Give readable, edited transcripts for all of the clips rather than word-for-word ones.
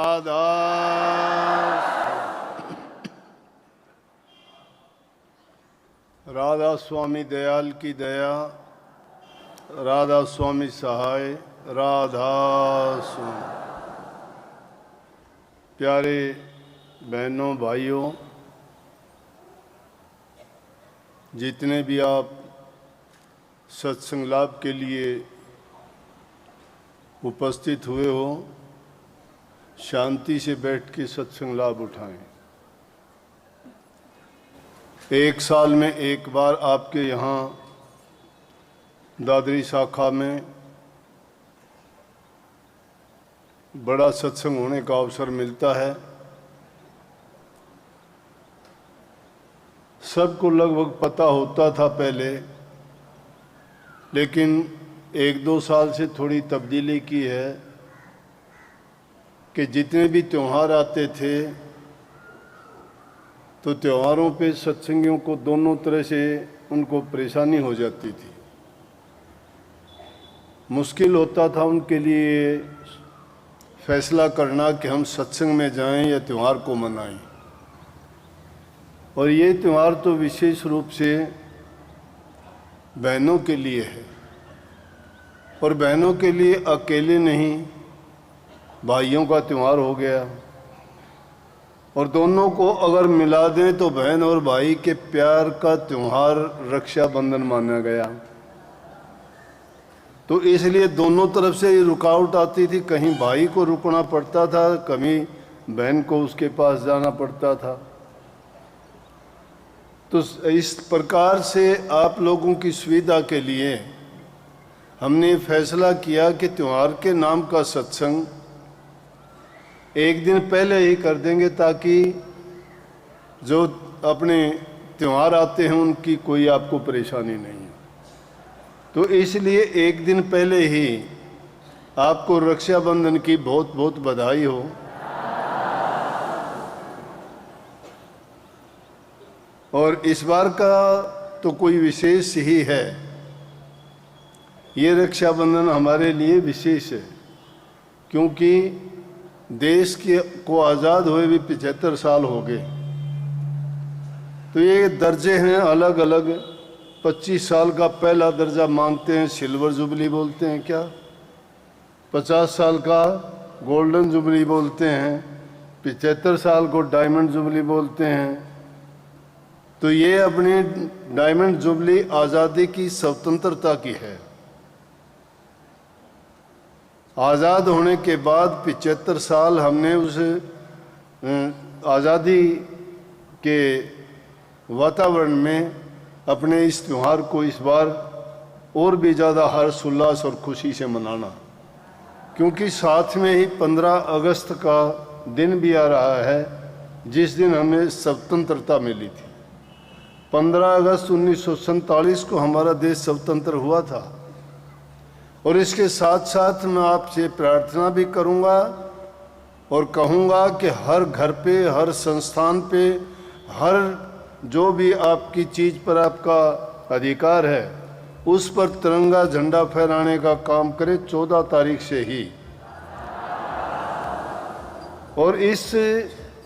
राधा राधा स्वामी दयाल की दया, राधा स्वामी सहाय, राधा स्वामी। प्यारे बहनों भाइयों, जितने भी आप सत्संग लाभ के लिए उपस्थित हुए हो, शांति से बैठ के सत्संग लाभ उठाएं। एक साल में एक बार आपके यहाँ दादरी शाखा में बड़ा सत्संग होने का अवसर मिलता है। सबको लगभग पता होता था पहले, लेकिन एक दो साल से थोड़ी तब्दीली की है कि जितने भी त्यौहार आते थे तो त्योहारों पे सत्संगियों को दोनों तरह से उनको परेशानी हो जाती थी। मुश्किल होता था उनके लिए फैसला करना कि हम सत्संग में जाएं या त्यौहार को मनाएं। और ये त्यौहार तो विशेष रूप से बहनों के लिए है, और बहनों के लिए अकेले नहीं, भाइयों का त्यौहार हो गया। और दोनों को अगर मिला दें तो बहन और भाई के प्यार का त्यौहार रक्षाबंधन माना गया। तो इसलिए दोनों तरफ से ये रुकावट आती थी, कहीं भाई को रुकना पड़ता था, कभी बहन को उसके पास जाना पड़ता था। तो इस प्रकार से आप लोगों की सुविधा के लिए हमने फैसला किया कि त्यौहार के नाम का सत्संग एक दिन पहले ही कर देंगे, ताकि जो अपने त्यौहार आते हैं उनकी कोई आपको परेशानी नहीं है। तो इसलिए एक दिन पहले ही आपको रक्षाबंधन की बहुत बहुत बधाई हो। और इस बार का तो कोई विशेष ही है, ये रक्षाबंधन हमारे लिए विशेष है, क्योंकि देश के को आज़ाद हुए भी 75 साल हो गए। तो ये दर्जे हैं अलग अलग। 25 साल का पहला दर्जा मानते हैं, सिल्वर जुबली बोलते हैं क्या, 50 साल का गोल्डन जुबली बोलते हैं, 75 साल को डायमंड जुबली बोलते हैं। तो ये अपनी डायमंड जुबली आज़ादी की स्वतंत्रता की है। आज़ाद होने के बाद 75 साल हमने उस आज़ादी के वातावरण में अपने इस त्यौहार को इस बार और भी ज़्यादा हर्ष उल्लास और खुशी से मनाना, क्योंकि साथ में ही 15 अगस्त का दिन भी आ रहा है, जिस दिन हमें स्वतंत्रता मिली थी। 15 अगस्त 1947 को हमारा देश स्वतंत्र हुआ था। और इसके साथ साथ मैं आपसे प्रार्थना भी करूंगा और कहूंगा कि हर घर पे, हर संस्थान पे, हर जो भी आपकी चीज़ पर आपका अधिकार है, उस पर तिरंगा झंडा फहराने का काम करें 14 तारीख से ही। और इस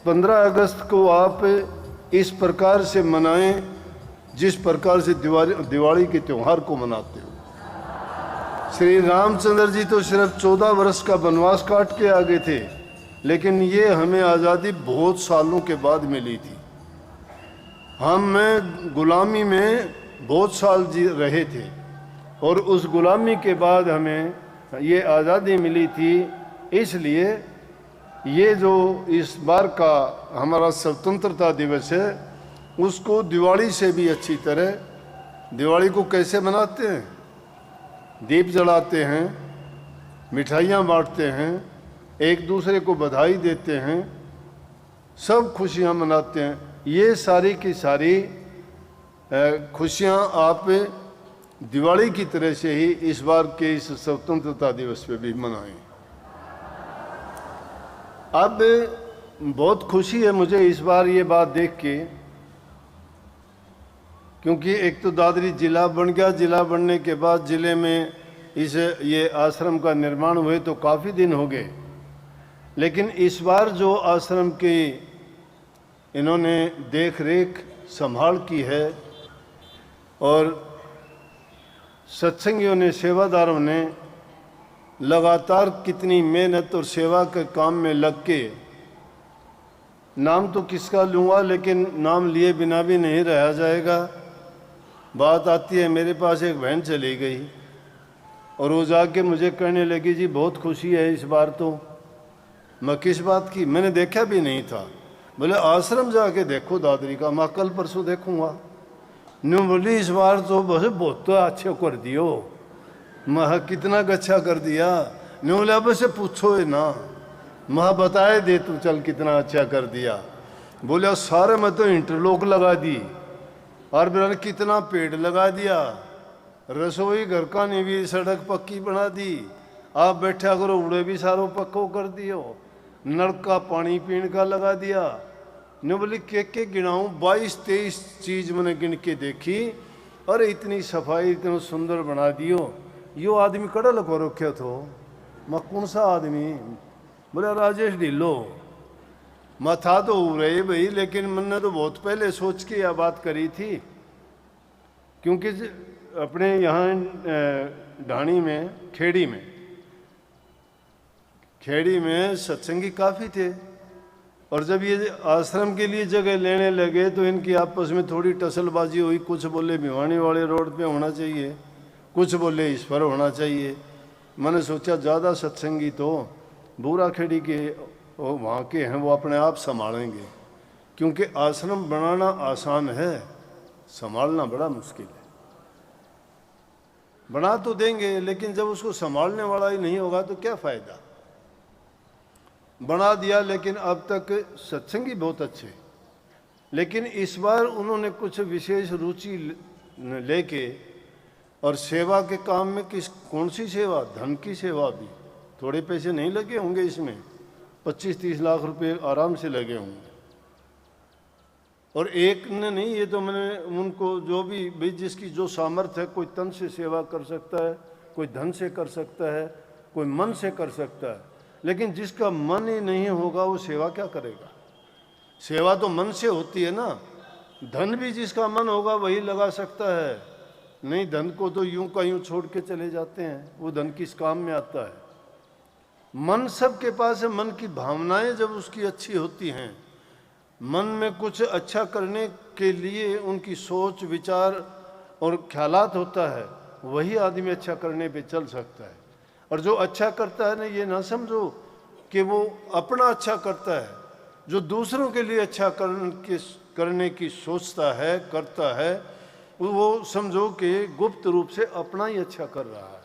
15 अगस्त को आप इस प्रकार से मनाएं जिस प्रकार से दिवाली के त्यौहार को मनाते हो। श्री रामचंद्र जी तो सिर्फ 14 वर्ष का वनवास काट के आ गए थे, लेकिन ये हमें आज़ादी बहुत सालों के बाद मिली थी। हम गुलामी में बहुत साल जी रहे थे, और उस गुलामी के बाद हमें ये आज़ादी मिली थी। इसलिए ये जो इस बार का हमारा स्वतंत्रता दिवस है, उसको दिवाली से भी अच्छी तरह, दिवाली को कैसे मनाते हैं, दीप जलाते हैं, मिठाइयाँ बांटते हैं, एक दूसरे को बधाई देते हैं, सब खुशियाँ मनाते हैं। ये सारी की सारी खुशियाँ आप दिवाली की तरह से ही इस बार के इस स्वतंत्रता दिवस पे भी मनाएं। अब बहुत खुशी है मुझे इस बार ये बात देख के, क्योंकि एक तो दादरी जिला बन गया, जिला बनने के बाद जिले में ये आश्रम का निर्माण हुए तो काफ़ी दिन हो गए, लेकिन इस बार जो आश्रम की इन्होंने देख रेख संभाल की है और सत्संगियों ने, सेवादारों ने लगातार कितनी मेहनत और सेवा के काम में लग के, नाम तो किसका लूँगा लेकिन नाम लिए बिना भी नहीं रहा जाएगा। बात आती है, मेरे पास एक बहन चली गई और वो जाके मुझे कहने लगी, जी बहुत खुशी है इस बार तो। मैं किस बात की? मैंने देखा भी नहीं था। बोले आश्रम जाके देखो दादरी का। मैं कल परसों देखूंगा। न्यू बोली इस बार तो बस बहुत तो अच्छा कर दियो। मैं कितना अच्छा कर दिया? न्यू बोले अब से पूछो है ना, मैं बताए दे तू चल कितना अच्छा कर दिया। बोले सारे में तो इंटरलॉक लगा दी और मैंने कितना पेड़ लगा दिया, रसोई घर का नहीं भी सड़क पक्की बना दी, आप बैठा करो उड़े भी सारो पक्को कर दियो, नल का पानी पीने का लगा दिया। ने बोली के गिनाऊं, 22-23 चीज मैंने गिन के देखी। अरे इतनी सफाई इतना सुंदर बना दियो। यो आदमी कड़ा लगा रखे थो। मैं कौन सा आदमी? बोले राजेश ढिल्लो। मैं था तो रहे भाई, लेकिन मैंने तो बहुत पहले सोच के यह बात करी थी, क्योंकि अपने यहाँ ढाणी में, खेड़ी में सत्संगी काफ़ी थे और जब ये आश्रम के लिए जगह लेने लगे तो इनकी आपस में थोड़ी टसलबाजी हुई। कुछ बोले भिवानी वाले रोड पे होना चाहिए, कुछ बोले इस पर होना चाहिए। मैंने सोचा ज़्यादा सत्संगी तो बूरा खेड़ी के वहाँ के हैं, वो अपने आप संभालेंगे, क्योंकि आश्रम बनाना आसान है, संभालना बड़ा मुश्किल है। बना तो देंगे लेकिन जब उसको संभालने वाला ही नहीं होगा तो क्या फ़ायदा। बना दिया लेकिन अब तक सत्संगी बहुत अच्छे, लेकिन इस बार उन्होंने कुछ विशेष रुचि लेके और सेवा के काम में कौन सी सेवा? धन की सेवा भी। थोड़े पैसे नहीं लगे होंगे इसमें, 25-30 लाख रुपए आराम से लगे होंगे। और एक ने नहीं, ये तो मैंने उनको जो भी भाई जिसकी जो सामर्थ्य है, कोई तन से सेवा कर सकता है, कोई धन से कर सकता है, कोई मन से कर सकता है, लेकिन जिसका मन ही नहीं होगा वो सेवा क्या करेगा? सेवा तो मन से होती है ना। धन भी जिसका मन होगा वही लगा सकता है, नहीं धन को तो यूं का यूं छोड़ के चले जाते हैं, वो धन किस काम में आता है? मन सबके पास है। मन की भावनाएं जब उसकी अच्छी होती हैं, मन में कुछ अच्छा करने के लिए उनकी सोच विचार और ख्यालात होता है, वही आदमी अच्छा करने पे चल सकता है। और जो अच्छा करता है ना, ये ना समझो कि वो अपना अच्छा करता है, जो दूसरों के लिए अच्छा करने की सोचता है, करता है, वो समझो कि गुप्त रूप से अपना ही अच्छा कर रहा है,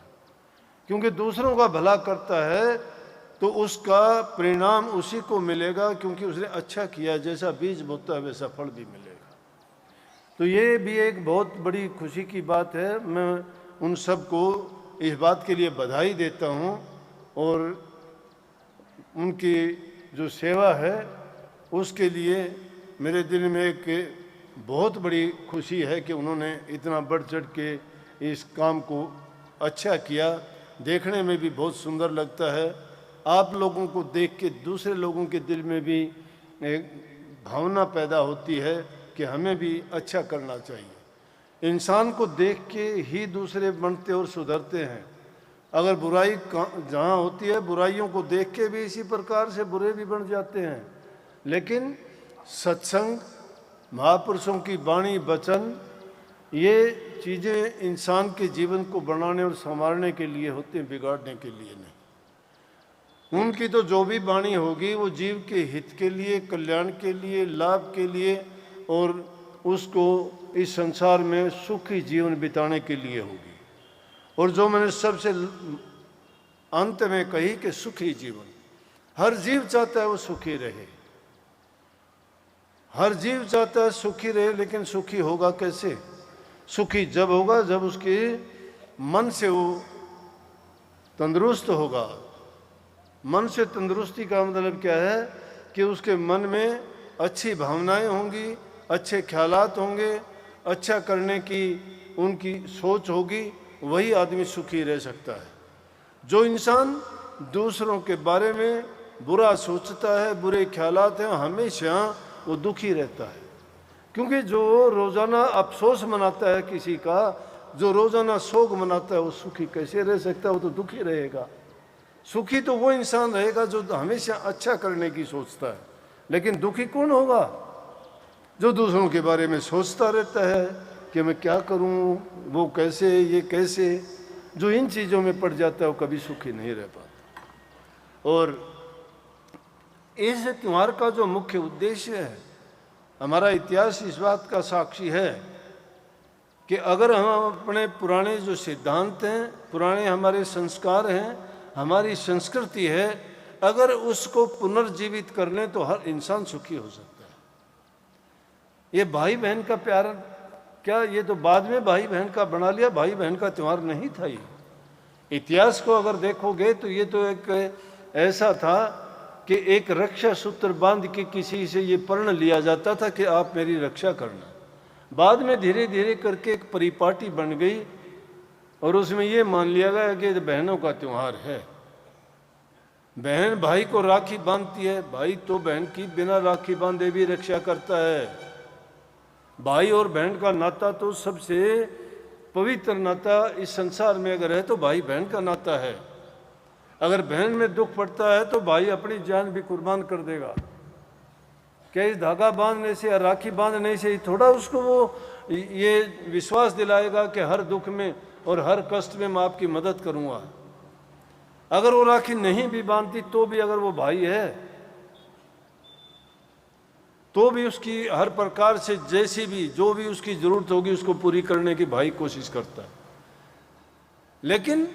क्योंकि दूसरों का भला करता है तो उसका परिणाम उसी को मिलेगा, क्योंकि उसने अच्छा किया। जैसा बीज बोता है वैसा फल भी मिलेगा। तो ये भी एक बहुत बड़ी खुशी की बात है। मैं उन सबको इस बात के लिए बधाई देता हूँ और उनकी जो सेवा है उसके लिए मेरे दिल में एक बहुत बड़ी खुशी है कि उन्होंने इतना बढ़ चढ़ के इस काम को अच्छा किया। देखने में भी बहुत सुंदर लगता है। आप लोगों को देख के दूसरे लोगों के दिल में भी एक भावना पैदा होती है कि हमें भी अच्छा करना चाहिए। इंसान को देख के ही दूसरे बनते और सुधरते हैं। अगर बुराई जहाँ होती है, बुराइयों को देख के भी इसी प्रकार से बुरे भी बन जाते हैं। लेकिन सत्संग, महापुरुषों की वाणी, वचन, ये चीज़ें इंसान के जीवन को बनाने और संवारने के लिए होते हैं, बिगाड़ने के लिए नहीं। उनकी तो जो भी वाणी होगी वो जीव के हित के लिए, कल्याण के लिए, लाभ के लिए और उसको इस संसार में सुखी जीवन बिताने के लिए होगी। और जो मैंने सबसे अंत में कही कि सुखी जीवन, हर जीव चाहता है वो सुखी रहे, हर जीव चाहता है सुखी रहे, लेकिन सुखी होगा कैसे? सुखी जब होगा जब उसके मन से वो तंदुरुस्त होगा। मन से तंदुरुस्ती का मतलब क्या है कि उसके मन में अच्छी भावनाएं होंगी, अच्छे ख्यालात होंगे, अच्छा करने की उनकी सोच होगी, वही आदमी सुखी रह सकता है। जो इंसान दूसरों के बारे में बुरा सोचता है, बुरे ख्यालात हैं, हमेशा वो दुखी रहता है। क्योंकि जो रोज़ाना अफसोस मनाता है किसी का, जो रोज़ाना शोक मनाता है, वो सुखी कैसे रह सकता है? वो तो दुखी रहेगा। सुखी तो वो इंसान रहेगा जो हमेशा अच्छा करने की सोचता है। लेकिन दुखी कौन होगा? जो दूसरों के बारे में सोचता रहता है कि मैं क्या करूं, वो कैसे, ये कैसे। जो इन चीज़ों में पड़ जाता है वो कभी सुखी नहीं रह पाता। और इस त्यौहार का जो मुख्य उद्देश्य है, हमारा इतिहास इस बात का साक्षी है कि अगर हम अपने पुराने जो सिद्धांत हैं, पुराने हमारे संस्कार हैं, हमारी संस्कृति है, अगर उसको पुनर्जीवित कर लें तो हर इंसान सुखी हो सकता है। ये भाई बहन का प्यार क्या, ये तो बाद में भाई बहन का बना लिया, भाई बहन का त्यौहार नहीं था ये। इतिहास को अगर देखोगे तो ये तो एक ऐसा था कि एक रक्षा सूत्र बांध के किसी से ये प्रण लिया जाता था कि आप मेरी रक्षा करना। बाद में धीरे धीरे करके एक परिपाटी बन गई और उसमें ये मान लिया गया कि बहनों का त्यौहार है। बहन भाई को राखी बांधती है, भाई तो बहन की बिना राखी बांधे भी रक्षा करता है। भाई और बहन का नाता तो सबसे पवित्र नाता इस संसार में अगर है तो भाई बहन का नाता है। अगर बहन में दुख पड़ता है तो भाई अपनी जान भी कुर्बान कर देगा। क्या इस धागा बांधने से या राखी बांधने से थोड़ा उसको वो ये विश्वास दिलाएगा कि हर दुख में और हर कष्ट में मैं आपकी मदद करूंगा। अगर वो राखी नहीं भी बांधती तो भी अगर वो भाई है तो भी उसकी हर प्रकार से जैसी भी जो भी उसकी जरूरत होगी उसको पूरी करने की भाई कोशिश करता है। लेकिन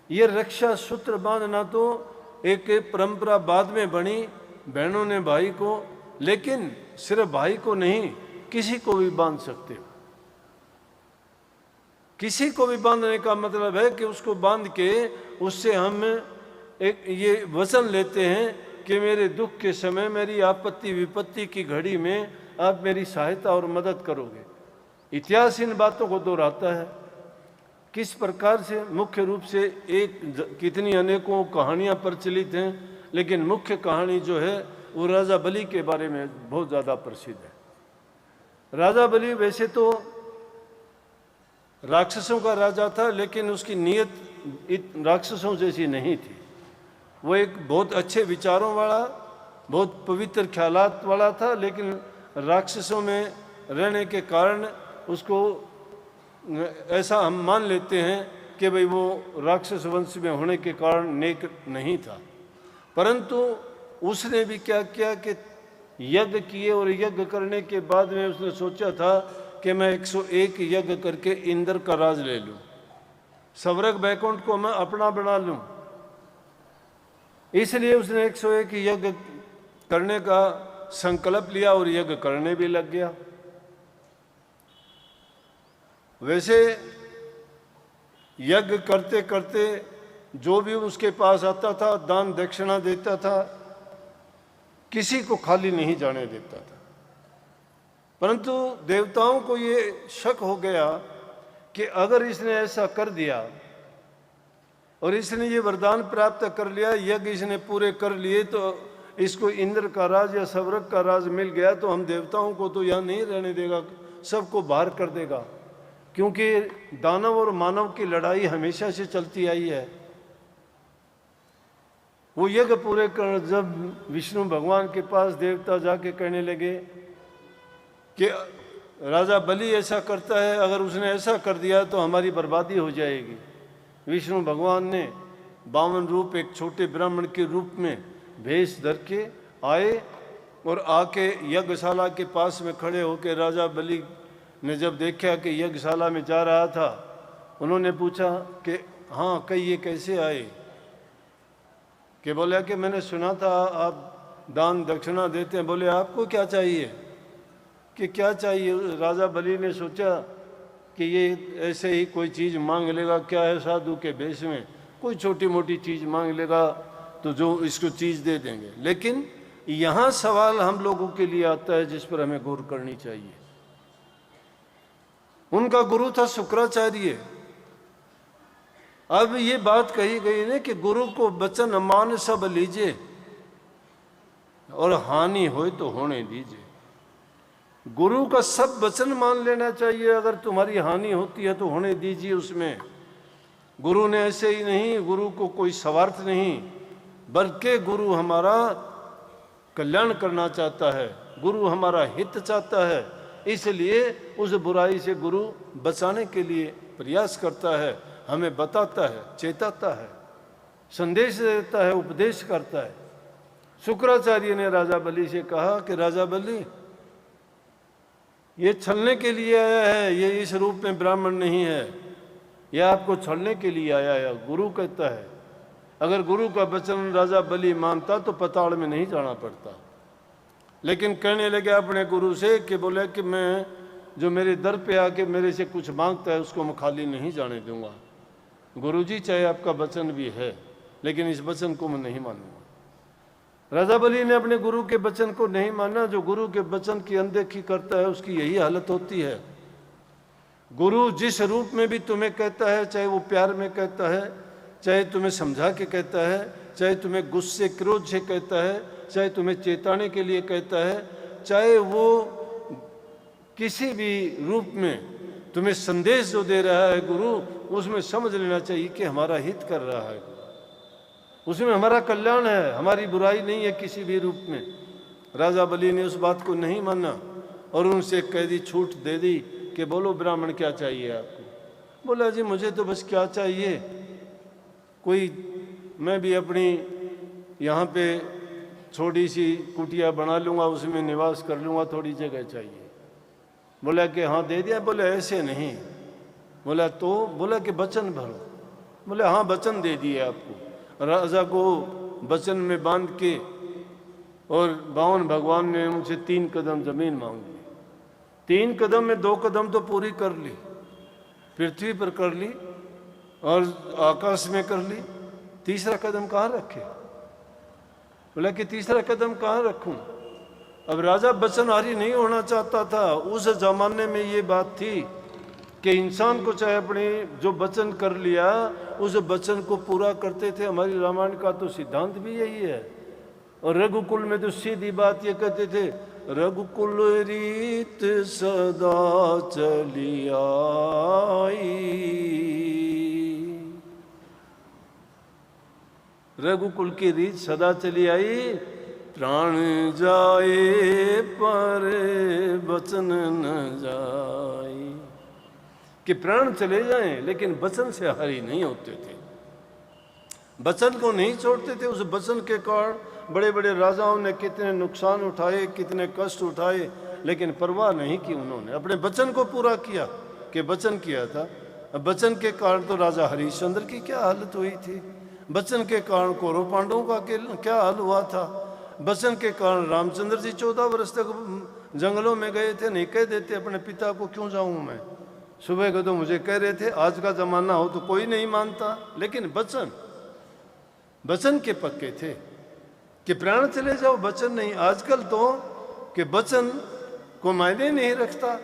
ये रक्षा सूत्र बांधना तो एक परंपरा बाद में बनी, बहनों ने भाई को, लेकिन सिर्फ भाई को नहीं, किसी को भी बांध सकते हो। किसी को भी बांधने का मतलब है कि उसको बांध के उससे हम एक ये वचन लेते हैं कि मेरे दुख के समय, मेरी आपत्ति विपत्ति की घड़ी में आप मेरी सहायता और मदद करोगे। इतिहास इन बातों को दोहराता है। किस प्रकार से? मुख्य रूप से एक कितनी अनेकों कहानियां प्रचलित हैं, लेकिन मुख्य कहानी जो है वो राजा बलि के बारे में बहुत ज़्यादा प्रसिद्ध है। राजा बलि वैसे तो राक्षसों का राजा था, लेकिन उसकी नीयत राक्षसों जैसी नहीं थी। वो एक बहुत अच्छे विचारों वाला, बहुत पवित्र ख्यालात वाला था, लेकिन राक्षसों में रहने के कारण उसको ऐसा हम मान लेते हैं कि भाई वो राक्षस वंश में होने के कारण नेक नहीं था। परंतु उसने भी क्या किया कि यज्ञ किए और यज्ञ करने के बाद में उसने सोचा था कि मैं 101 यज्ञ करके इंद्र का राज ले लूं, स्वर्ग बैकुंठ को मैं अपना बना लूं। इसलिए उसने 101 यज्ञ करने का संकल्प लिया और यज्ञ करने भी लग गया। वैसे यज्ञ करते करते जो भी उसके पास आता था दान दक्षिणा देता था, किसी को खाली नहीं जाने देता था। परंतु देवताओं को ये शक हो गया कि अगर इसने ऐसा कर दिया और इसने ये वरदान प्राप्त कर लिया, यज्ञ इसने पूरे कर लिए, तो इसको इंद्र का राज या स्वर्ग का राज मिल गया तो हम देवताओं को तो यहाँ नहीं रहने देगा, सबको बाहर कर देगा। क्योंकि दानव और मानव की लड़ाई हमेशा से चलती आई है। वो यज्ञ पूरे कर जब विष्णु भगवान के पास देवता जाके कहने लगे कि राजा बलि ऐसा करता है, अगर उसने ऐसा कर दिया तो हमारी बर्बादी हो जाएगी। विष्णु भगवान ने 52 रूप एक छोटे ब्राह्मण के रूप में भेष धर के आए और आके यज्ञशाला के पास में खड़े होकर राजा बलि ने जब देखा कि यज्ञशाला में जा रहा था, उन्होंने पूछा कि हाँ कहीं ये कैसे आए? कि बोला कि मैंने सुना था आप दान दक्षिणा देते हैं। बोले आपको क्या चाहिए? कि क्या चाहिए? राजा बलि ने सोचा कि ये ऐसे ही कोई चीज़ मांग लेगा, क्या है साधु के भेष में, कोई छोटी मोटी चीज़ मांग लेगा तो जो इसको चीज़ दे देंगे। लेकिन यहाँ सवाल हम लोगों के लिए आता है जिस पर हमें गौर करनी चाहिए। उनका गुरु था शुक्राचार्य। अब ये बात कही गई ना कि गुरु को वचन मान सब लीजिए, और हानि हो तो होने दीजिए। गुरु का सब वचन मान लेना चाहिए। अगर तुम्हारी हानि होती है तो होने दीजिए उसमें। गुरु ने ऐसे ही नहीं, गुरु को कोई स्वार्थ नहीं, बल्कि गुरु हमारा कल्याण करना चाहता है, गुरु हमारा हित चाहता है। इसलिए उस बुराई से गुरु बचाने के लिए प्रयास करता है, हमें बताता है, चेताता है, संदेश देता है, उपदेश करता है। शुक्राचार्य ने राजा बलि से कहा कि राजा बलि, ये छलने के लिए आया है, ये इस रूप में ब्राह्मण नहीं है, यह आपको छलने के लिए आया है। गुरु कहता है, अगर गुरु का वचन राजा बलि मानता तो पताल में नहीं जाना पड़ता। लेकिन कहने लगे अपने गुरु से कि बोले कि मैं जो मेरे दर पे आके मेरे से कुछ मांगता है उसको मैं खाली नहीं जाने दूंगा। गुरु जी चाहे आपका वचन भी है, लेकिन इस वचन को मैं नहीं मानूंगा। राजा बलि ने अपने गुरु के वचन को नहीं माना। जो गुरु के वचन की अनदेखी करता है उसकी यही हालत होती है। गुरु जिस रूप में भी तुम्हें कहता है, चाहे वो प्यार में कहता है, चाहे तुम्हें समझा के कहता है, चाहे तुम्हें गुस्से क्रोध से कहता है, चाहे तुम्हें चेताने के लिए कहता है, चाहे वो किसी भी रूप में तुम्हें संदेश जो दे रहा है गुरु, उसमें समझ लेना चाहिए कि हमारा हित कर रहा है, उसमें हमारा कल्याण है, हमारी बुराई नहीं है किसी भी रूप में। राजा बलि ने उस बात को नहीं माना और उनसे कह दी, छूट दे दी कि बोलो ब्राह्मण क्या चाहिए आपको। बोला जी मुझे तो बस क्या चाहिए, कोई मैं भी अपनी यहाँ पे छोटी सी कुटिया बना लूँगा, उसमें निवास कर लूँगा, थोड़ी जगह चाहिए। बोला कि हाँ दे दिया। बोले ऐसे नहीं। बोला तो? बोला कि वचन भरो। बोले हाँ वचन दे दिए आपको। राजा को वचन में बांध के और बावन भगवान ने उनसे 3 कदम जमीन मांग ली। 3 कदम में 2 कदम तो पूरी कर ली, पृथ्वी पर कर ली और आकाश में कर ली। तीसरा कदम कहाँ रखे? बोला कि तीसरा कदम कहाँ रखूं? अब राजा वचनहारी नहीं होना चाहता था। उस जमाने में ये बात थी कि इंसान को चाहे अपने जो वचन कर लिया उस वचन को पूरा करते थे। हमारी रामायण का तो सिद्धांत भी यही है। और रघुकुल में तो सीधी बात ये कहते थे, रघुकुल रीत सदा चली आई, रघुकुल की रीत सदा चली आई, प्राण जाए पर वचन न जाए। कि प्राण चले जाएं लेकिन वचन से हारी नहीं होते थे, वचन को नहीं छोड़ते थे। उस वचन के कारण बड़े बड़े राजाओं ने कितने नुकसान उठाए, कितने कष्ट उठाए, लेकिन परवाह नहीं की उन्होंने। अपने वचन को पूरा किया कि वचन किया था। अब वचन के कारण तो राजा हरिश्चंद्र की क्या हालत हुई थी, वचन के कारण कौरव पांडवों का क्या हाल हुआ था, वचन के कारण रामचंद्र जी 14 वर्ष तक जंगलों में गए थे। नहीं कह देते अपने पिता को क्यों जाऊं मैं, सुबह को तो मुझे कह रहे थे। आज का जमाना हो तो कोई नहीं मानता, लेकिन वचन के पक्के थे कि प्राण चले जाओ, वचन नहीं। आजकल तो कि वचन को मायने नहीं रखता।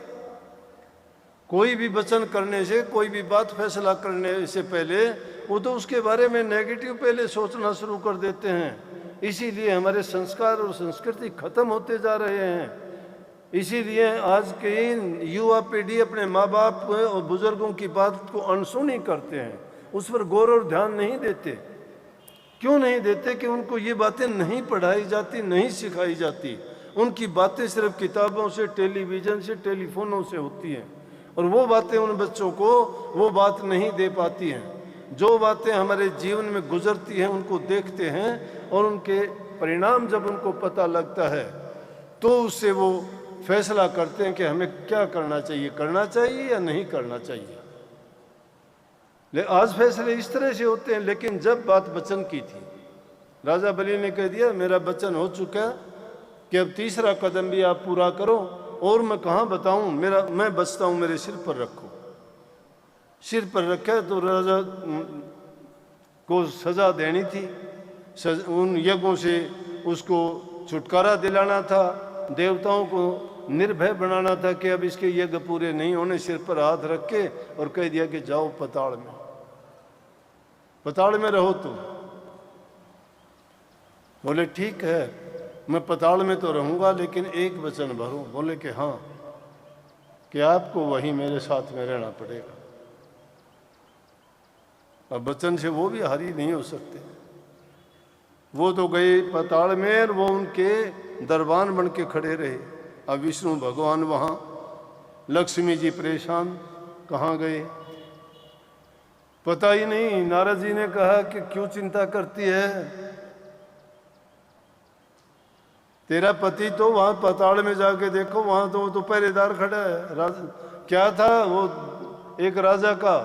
कोई भी वचन करने से, कोई भी बात फैसला करने से पहले वो तो उसके बारे में नेगेटिव पहले सोचना शुरू कर देते हैं। इसीलिए हमारे संस्कार और संस्कृति खत्म होते जा रहे हैं। इसीलिए आज के युवा पीढ़ी अपने माँ बाप और बुजुर्गों की बात को अनसुनी करते हैं, उस पर गौर और ध्यान नहीं देते। क्यों नहीं देते? कि उनको ये बातें नहीं पढ़ाई जाती, नहीं सिखाई जाती। उनकी बातें सिर्फ किताबों से, टेलीविज़न से, टेलीफोनों से होती हैं, और वो बातें उन बच्चों को वो बात नहीं दे पाती हैं। जो बातें हमारे जीवन में गुजरती हैं उनको देखते हैं, और उनके परिणाम जब उनको पता लगता है तो उससे वो फैसला करते हैं कि हमें क्या करना चाहिए या नहीं करना चाहिए। आज फैसले इस तरह से होते हैं। लेकिन जब बात वचन की थी, राजा बलि ने कह दिया मेरा वचन हो चुका कि अब तीसरा कदम भी आप पूरा करो, और मैं कहाँ बताऊं, मैं बचता हूं, मेरे सिर पर रखो। सिर पर रखा तो राजा को सजा देनी थी, उन यज्ञों से उसको छुटकारा दिलाना था, देवताओं को निर्भय बनाना था कि अब इसके यज्ञ पूरे नहीं होने। सिर पर हाथ रख के और कह दिया कि जाओ पताड़ में रहो तुम। बोले ठीक है। मैं पाताल में तो रहूँगा लेकिन एक वचन भरूं। बोले कि हाँ, कि आपको वहीं मेरे साथ में रहना पड़ेगा। अब वचन से वो भी हारी नहीं हो सकते। वो तो गए पाताल में और वो उनके दरबान बन के खड़े रहे। अब विष्णु भगवान वहाँ, लक्ष्मी जी परेशान, कहाँ गए पता ही नहीं। नारद जी ने कहा कि क्यों चिंता करती है, तेरा पति तो वहां पाताल में जाके देखो, वहां तो पहरेदार खड़ा है। क्या था वो, एक राजा का,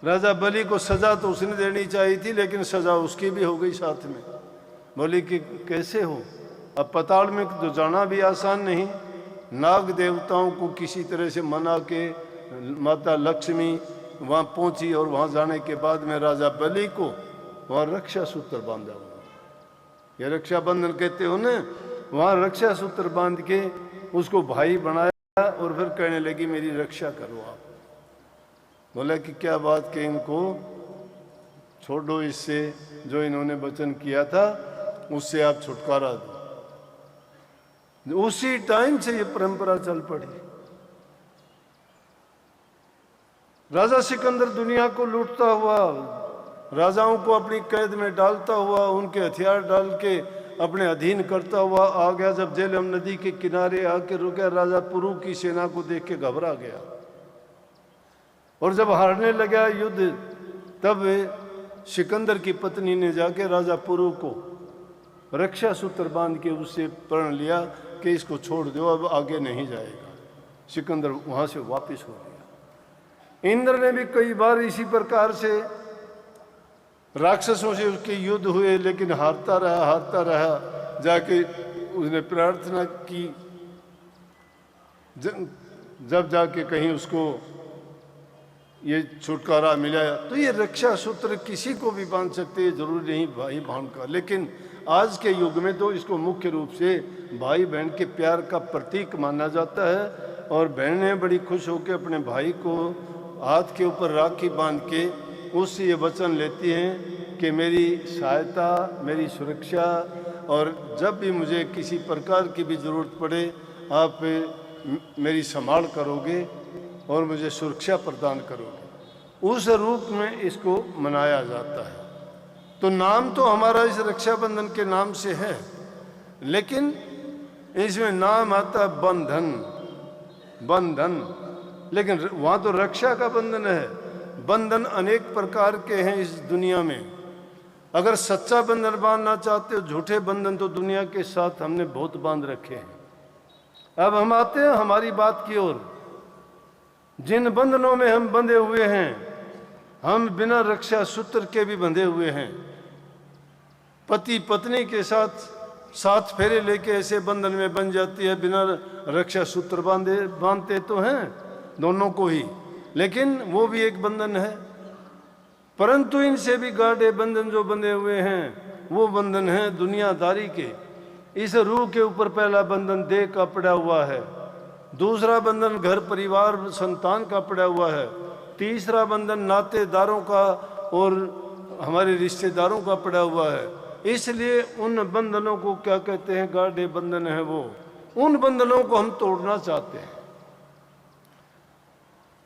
राजा बलि को सजा तो उसने देनी चाहिए थी, लेकिन सजा उसकी भी हो गई साथ में। बोली कि कैसे हो, अब पाताल में तो जाना भी आसान नहीं। नाग देवताओं को किसी तरह से मना के माता लक्ष्मी वहाँ पहुँची, और वहाँ जाने के बाद में राजा बलि को वहाँ रक्षा सूत्र बांधा हुआ, ये रक्षाबंधन कहते हो ना, वहाँ रक्षा सूत्र बांध के उसको भाई बनाया और फिर कहने लगी मेरी रक्षा करो आप। बोला कि क्या बात कि इनको छोड़ो, इससे जो इन्होंने वचन किया था उससे आप छुटकारा दो। उसी टाइम से ये परंपरा चल पड़ी। राजा सिकंदर दुनिया को लूटता हुआ, राजाओं को अपनी कैद में डालता हुआ, उनके हथियार डाल के अपने अधीन करता हुआ आ गया। जब झेलम नदी के किनारे आके रुका, राजा पुरु की सेना को देख के घबरा गया, और जब हारने लगा युद्ध, तब सिकंदर की पत्नी ने जाके राजा पुरु को रक्षा सूत्र बांध के उससे प्रण लिया कि इसको छोड़ दो, अब आगे नहीं जाएगा। सिकंदर वहां से वापस हो गया। इंद्र ने भी कई बार इसी प्रकार से राक्षसों से उसके युद्ध हुए, लेकिन हारता रहा। जाके उसने प्रार्थना की, जब जाके कहीं उसको ये छुटकारा मिला। तो ये रक्षा सूत्र किसी को भी बांध सकते हैं, जरूरी नहीं भाई बहन का। लेकिन आज के युग में तो इसको मुख्य रूप से भाई बहन के प्यार का प्रतीक माना जाता है, और बहनें बड़ी खुश होकर अपने भाई को हाथ के ऊपर राखी बांध के उससे ये वचन लेती हैं कि मेरी सहायता, मेरी सुरक्षा, और जब भी मुझे किसी प्रकार की भी ज़रूरत पड़े आप मेरी संभाल करोगे और मुझे सुरक्षा प्रदान करोगे। उस रूप में इसको मनाया जाता है। तो नाम तो हमारा इस रक्षाबंधन के नाम से है, लेकिन इसमें नाम आता है बंधन, लेकिन वहाँ तो रक्षा का बंधन है। बंधन अनेक प्रकार के हैं इस दुनिया में। अगर सच्चा बंधन बांधना चाहते हो, झूठे बंधन तो दुनिया के साथ हमने बहुत बांध रखे हैं। अब हम आते हैं हमारी बात की ओर। जिन बंधनों में हम बंधे हुए हैं, हम बिना रक्षा सूत्र के भी बंधे हुए हैं। पति पत्नी के साथ फेरे लेके ऐसे बंधन में बन जाती है, बिना रक्षा सूत्र बांधते तो हैं दोनों को ही, लेकिन वो भी एक बंधन है। परंतु इनसे भी गाढ़े बंधन जो बंधे हुए हैं, वो बंधन है दुनियादारी के। इस रूह के ऊपर पहला बंधन देह का पड़ा हुआ है, दूसरा बंधन घर परिवार संतान का पड़ा हुआ है, तीसरा बंधन नातेदारों का और हमारे रिश्तेदारों का पड़ा हुआ है। इसलिए उन बंधनों को क्या कहते हैं, गाढ़े बंधन है वो। उन बंधनों को हम तोड़ना चाहते हैं।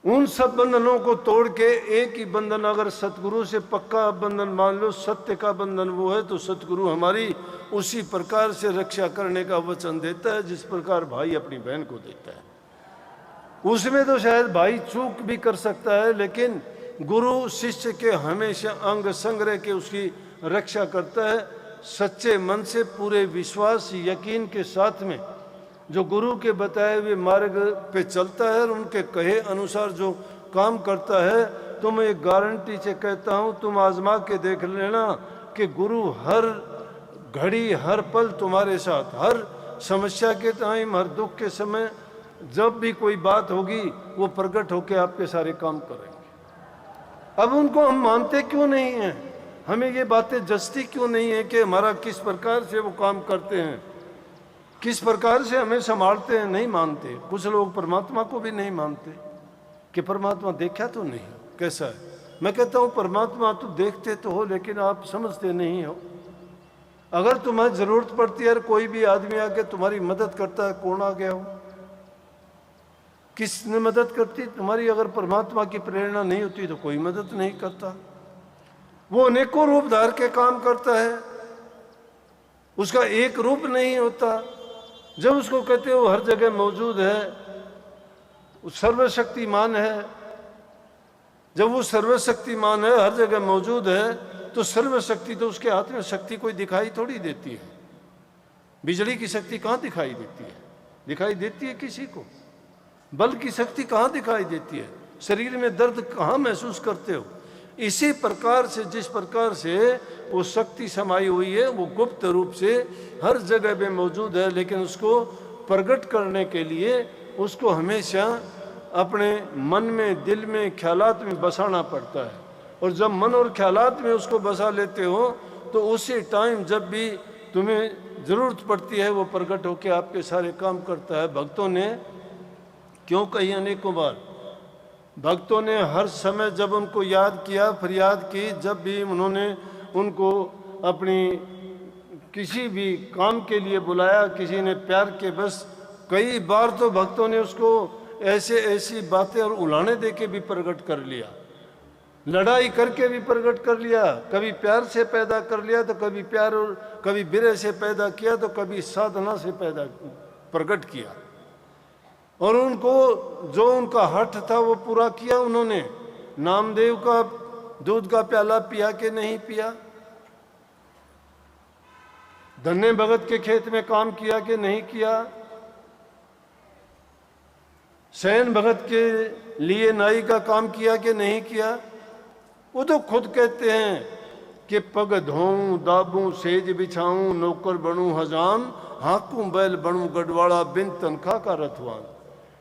उन सब बंधनों को तोड़ के एक ही बंधन, अगर सतगुरु से पक्का बंधन मान लो, सत्य का बंधन वो है, तो सतगुरु हमारी उसी प्रकार से रक्षा करने का वचन देता है जिस प्रकार भाई अपनी बहन को देता है। उसमें तो शायद भाई चूक भी कर सकता है, लेकिन गुरु शिष्य के हमेशा अंग संग रह के उसकी रक्षा करता है। सच्चे मन से, पूरे विश्वास यकीन के साथ में जो गुरु के बताए हुए मार्ग पे चलता है और उनके कहे अनुसार जो काम करता है, तो मैं एक गारंटी से कहता हूँ, तुम आजमा के देख लेना कि गुरु हर घड़ी हर पल तुम्हारे साथ, हर समस्या के टाइम, हर दुख के समय, जब भी कोई बात होगी वो प्रकट होकर आपके सारे काम करेंगे। अब उनको हम मानते क्यों नहीं हैं, हमें ये बातें जचती क्यों नहीं है कि हमारा किस प्रकार से वो काम करते हैं, किस प्रकार से हमें संभालते हैं, नहीं मानते। कुछ लोग परमात्मा को भी नहीं मानते कि परमात्मा देखा तो नहीं, कैसा है। मैं कहता हूँ परमात्मा तो देखते तो हो, लेकिन आप समझते नहीं हो। अगर तुम्हें जरूरत पड़ती है, कोई भी आदमी आके तुम्हारी मदद करता है, कौन आ गया हो, किसने मदद करती तुम्हारी? अगर परमात्मा की प्रेरणा नहीं होती तो कोई मदद नहीं करता। वो अनेकों रूप धार के काम करता है, उसका एक रूप नहीं होता। जब उसको कहते हो हर जगह मौजूद है, वो सर्वशक्तिमान है, जब वो सर्वशक्तिमान है, हर जगह मौजूद है, तो सर्वशक्ति तो उसके हाथ में शक्ति कोई दिखाई थोड़ी देती है। बिजली की शक्ति कहाँ दिखाई देती है? दिखाई देती है किसी को? बल की शक्ति कहाँ दिखाई देती है? शरीर में दर्द कहाँ महसूस करते हो? इसी प्रकार से, जिस प्रकार से वो शक्ति समाई हुई है, वो गुप्त रूप से हर जगह में मौजूद है, लेकिन उसको प्रकट करने के लिए उसको हमेशा अपने मन में, दिल में, ख्यालात में बसाना पड़ता है। और जब मन और ख्यालात में उसको बसा लेते हो तो उसी टाइम जब भी तुम्हें ज़रूरत पड़ती है वो प्रकट होकर आपके सारे काम करता है। भक्तों ने क्यों कही अनेकों बार, भक्तों ने हर समय जब उनको याद किया, फरियाद की, जब भी उन्होंने उनको अपनी किसी भी काम के लिए बुलाया, किसी ने प्यार के बस, कई बार तो भक्तों ने उसको ऐसे ऐसी बातें और उलाने दे के भी प्रकट कर लिया, लड़ाई करके भी प्रकट कर लिया। कभी प्यार से पैदा कर लिया तो कभी प्यार, और कभी बिरह से पैदा किया तो कभी साधना से पैदा प्रकट किया। और उनको जो उनका हठ था वो पूरा किया उन्होंने। नामदेव का दूध का प्याला पिया के नहीं पिया, धन्य भगत के खेत में काम किया कि नहीं किया, सैन भगत के लिए नाई का काम किया कि नहीं किया। वो तो खुद कहते हैं कि पग धोऊं, दाबूं, सेज बिछाऊं, नौकर बनूं हजाम, हाकूं बैल बनूं गढ़वाड़ा, बिन तनख्वाह का रथवान।